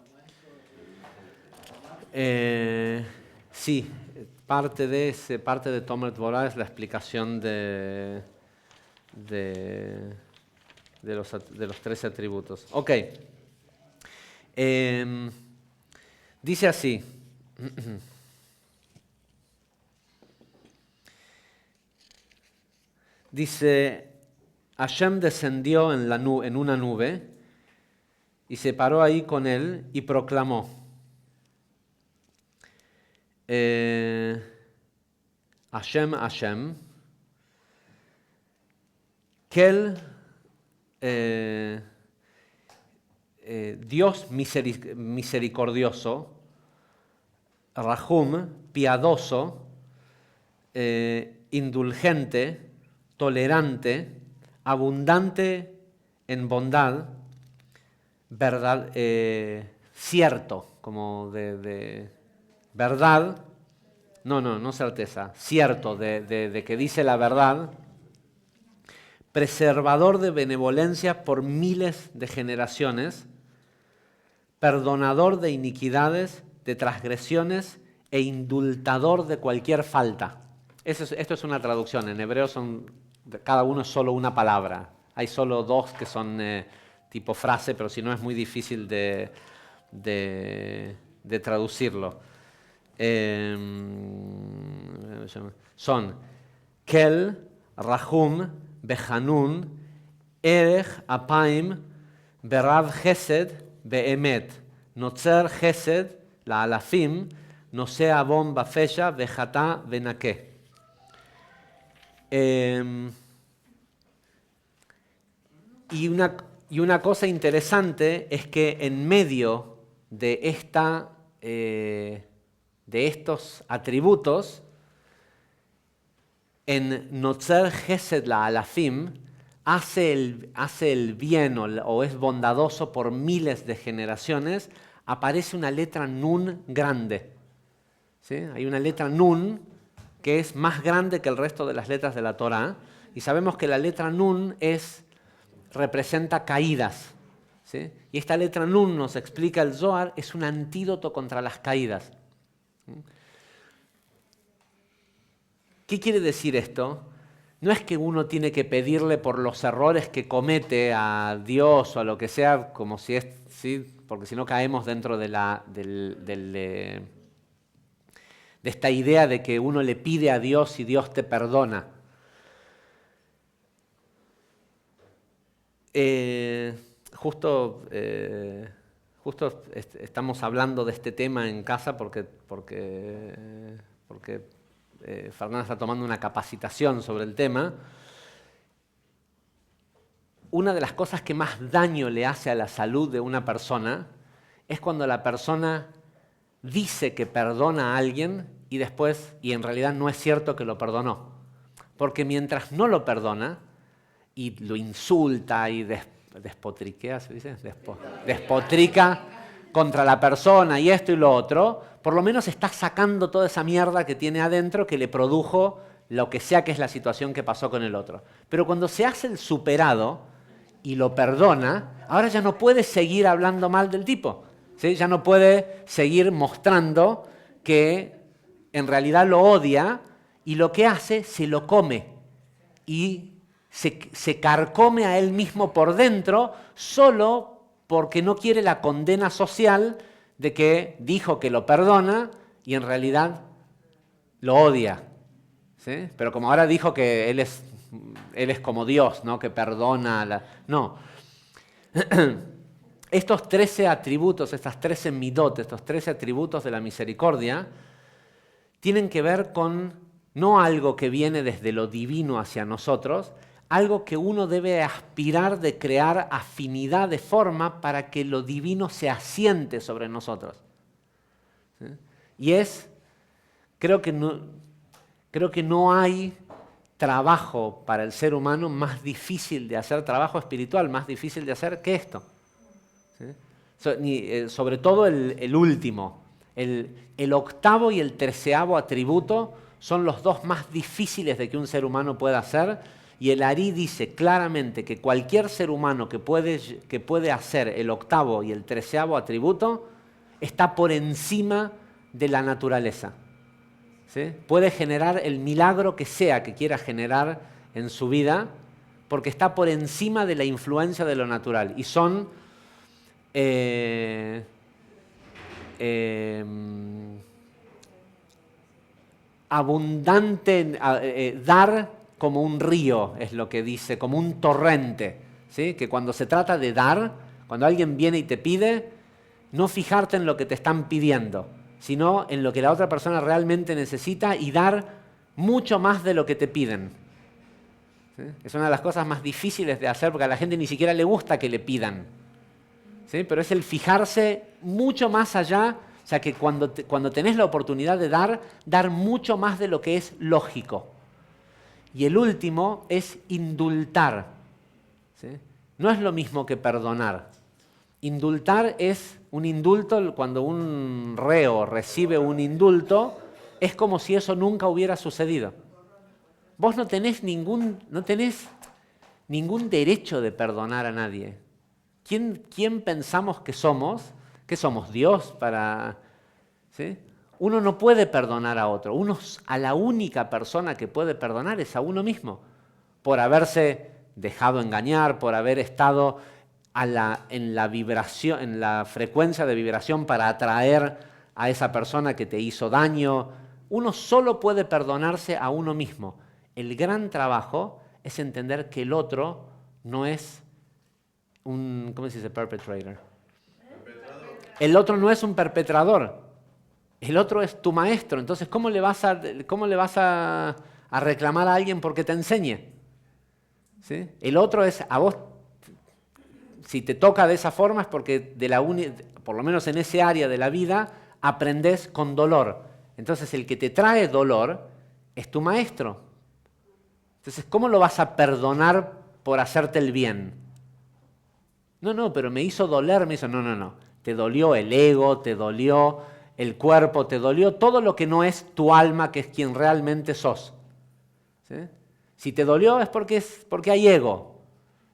Sí, parte de Tomer Débora es la explicación de de los 13 atributos. Ok. Dice así. Dice, Hashem descendió en una nube y se paró ahí con él y proclamó. Hashem, Hashem, Kel, Dios misericordioso, Rahum, piadoso, indulgente, tolerante, abundante en bondad, verdad, cierto, como de verdad, no certeza, cierto, de que dice la verdad, preservador de benevolencia por miles de generaciones, perdonador de iniquidades, de transgresiones e indultador de cualquier falta. Esto es una traducción, en hebreo cada uno es solo una palabra. Hay solo dos que son tipo frase, pero si no es muy difícil de traducirlo. Son Kel, Rahum, Behanun, Erech, Apaim, Berav Chesed, Beemet, Notzer Chesed, La Alafim, Nosea Abom Bafesha, Bejatá, Benaké. Y una cosa interesante es que en medio de estos atributos, en Notzer Chesed la Alafim, hace el bien o es bondadoso por miles de generaciones, aparece una letra Nun grande. ¿Sí? Hay una letra Nun que es más grande que el resto de las letras de la Torá, y sabemos que la letra Nun representa caídas. ¿Sí? Y esta letra Nun, nos explica el Zohar, es un antídoto contra las caídas. ¿Qué quiere decir esto? No es que uno tiene que pedirle por los errores que comete a Dios o a lo que sea, como si es, ¿sí? Porque si no caemos dentro de esta idea de que uno le pide a Dios y Dios te perdona. Justo estamos hablando de este tema en casa porque Fernanda está tomando una capacitación sobre el tema. Una de las cosas que más daño le hace a la salud de una persona es cuando la persona dice que perdona a alguien y en realidad no es cierto que lo perdonó. Porque mientras no lo perdona y lo insulta y despotriquea, ¿se dice? Despotrica contra la persona y esto y lo otro, por lo menos está sacando toda esa mierda que tiene adentro que le produjo lo que sea que es la situación que pasó con el otro. Pero cuando se hace el superado y lo perdona, ahora ya no puede seguir hablando mal del tipo. ¿Sí? Ya no puede seguir mostrando que en realidad lo odia, y lo que hace, se lo come y se carcome a él mismo por dentro solo porque no quiere la condena social de que dijo que lo perdona y en realidad lo odia. ¿Sí? Pero como ahora dijo que él es como Dios, ¿no? Que perdona. No. Estos 13 atributos, estas 13 midot, estos 13 atributos de la misericordia, tienen que ver con no algo que viene desde lo divino hacia nosotros, algo que uno debe aspirar de crear afinidad de forma para que lo divino se asiente sobre nosotros. ¿Sí? Y creo que no hay trabajo para el ser humano más difícil de hacer, trabajo espiritual más difícil de hacer que esto. ¿Sí? Sobre todo el último, el octavo y el 13º atributo son los dos más difíciles de que un ser humano pueda hacer, y el Ari dice claramente que cualquier ser humano que puede hacer el octavo y el 13º atributo está por encima de la naturaleza. ¿Sí? Puede generar el milagro que sea que quiera generar en su vida, porque está por encima de la influencia de lo natural. Y son abundante, dar como un río, es lo que dice, como un torrente, ¿sí? Que cuando se trata de dar, cuando alguien viene y te pide, no fijarte en lo que te están pidiendo, sino en lo que la otra persona realmente necesita y dar mucho más de lo que te piden. ¿Sí? Es una de las cosas más difíciles de hacer porque a la gente ni siquiera le gusta que le pidan. ¿Sí? Pero es el fijarse mucho más allá, o sea que cuando tenés la oportunidad de dar mucho más de lo que es lógico. Y el último es indultar. ¿Sí? No es lo mismo que perdonar. Indultar es un indulto, cuando un reo recibe un indulto, es como si eso nunca hubiera sucedido. Vos no tenés ningún derecho de perdonar a nadie. ¿Quién pensamos que somos? ¿Qué somos? ¿Dios? ¿Sí? Uno no puede perdonar a otro. A la única persona que puede perdonar es a uno mismo, por haberse dejado engañar, por haber estado en la frecuencia de vibración para atraer a esa persona que te hizo daño. Uno solo puede perdonarse a uno mismo. El gran trabajo es entender que el otro no es ¿cómo se dice perpetrator? El otro no es un perpetrador. El otro es tu maestro. Entonces, ¿cómo le vas a reclamar a alguien porque te enseñe? ¿Sí? El otro es a vos. Si te toca de esa forma es porque por lo menos en ese área de la vida aprendés con dolor. Entonces, el que te trae dolor es tu maestro. Entonces, ¿cómo lo vas a perdonar por hacerte el bien? No, pero me hizo doler, No. Te dolió el ego, te dolió el cuerpo, te dolió todo lo que no es tu alma, que es quien realmente sos. ¿Sí? Si te dolió es porque hay ego.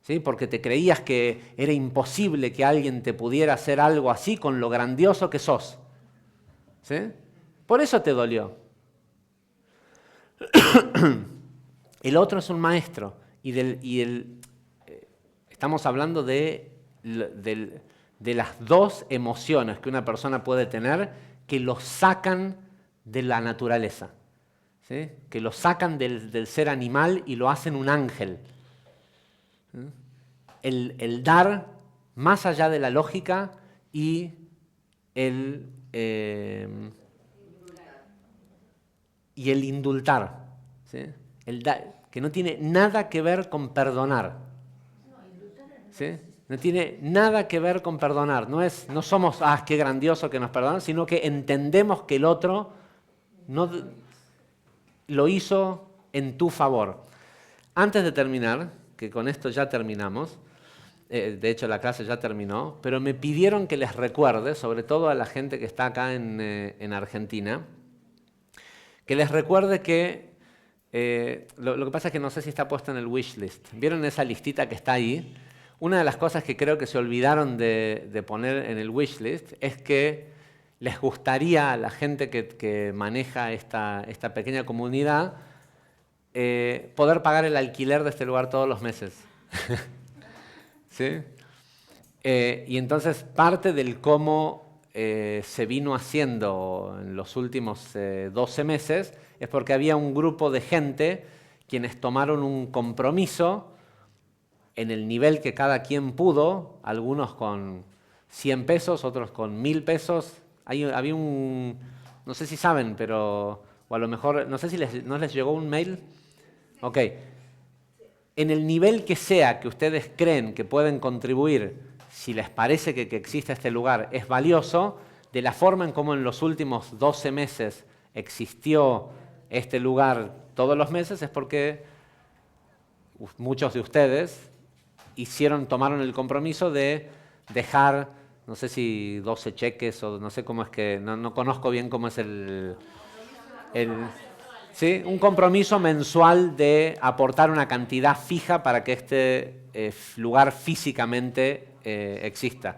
¿Sí? Porque te creías que era imposible que alguien te pudiera hacer algo así con lo grandioso que sos. ¿Sí? Por eso te dolió. El otro es un maestro estamos hablando de las dos emociones que una persona puede tener que lo sacan de la naturaleza, ¿sí? Que lo sacan del ser animal y lo hacen un ángel. ¿Sí? El dar más allá de la lógica y el indultar. ¿Sí? Que no tiene nada que ver con perdonar. ¿Sí? No tiene nada que ver con perdonar. No somos, qué grandioso que nos perdonan, sino que entendemos que el otro no lo hizo en tu favor. Antes de terminar, que con esto ya terminamos, de hecho la clase ya terminó, pero me pidieron que les recuerde, sobre todo a la gente que está acá en Argentina, que les recuerde que lo que pasa es que no sé si está puesto en el wish list. ¿Vieron esa listita que está ahí? Una de las cosas que creo que se olvidaron de poner en el wish list es que les gustaría a la gente que maneja esta pequeña comunidad poder pagar el alquiler de este lugar todos los meses. ¿Sí? Y entonces parte del cómo se vino haciendo en los últimos 12 meses es porque había un grupo de gente quienes tomaron un compromiso en el nivel que cada quien pudo, algunos con 100 pesos, otros con 1000 pesos. Había no sé si saben, pero, o a lo mejor, no sé si no les llegó un mail. Ok. En el nivel que sea que ustedes creen que pueden contribuir, si les parece que existe este lugar es valioso, de la forma en cómo en los últimos 12 meses existió este lugar todos los meses, es porque muchos de ustedes tomaron el compromiso de dejar, no sé si 12 cheques o no sé cómo es que, no conozco bien cómo es ¿sí? Un compromiso mensual de aportar una cantidad fija para que este lugar físicamente exista.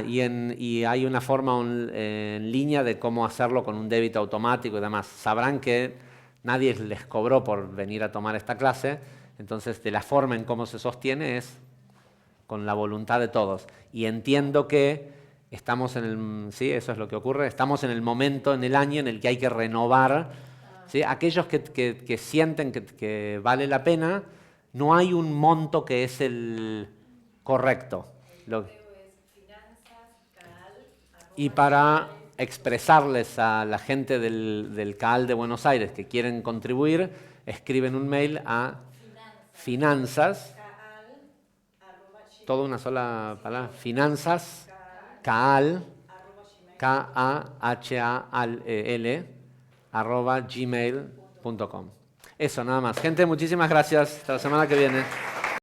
Y hay una forma en línea de cómo hacerlo con un débito automático y demás. Sabrán que nadie les cobró por venir a tomar esta clase, Entonces, de la forma en cómo se sostiene es con la voluntad de todos. Y entiendo que estamos en el, ¿sí? Eso es lo que ocurre, estamos en el momento, en el año en el que hay que renovar, ¿sí? Aquellos que sienten que vale la pena, no hay un monto que es el correcto. Y para expresarles a la gente del CAAL de Buenos Aires que quieren contribuir, escriben un mail a finanzas, toda una sola palabra, finanzas, CAAL, KAHAL, @gmail.com. Eso, nada más. Gente, muchísimas gracias. Hasta la semana que viene.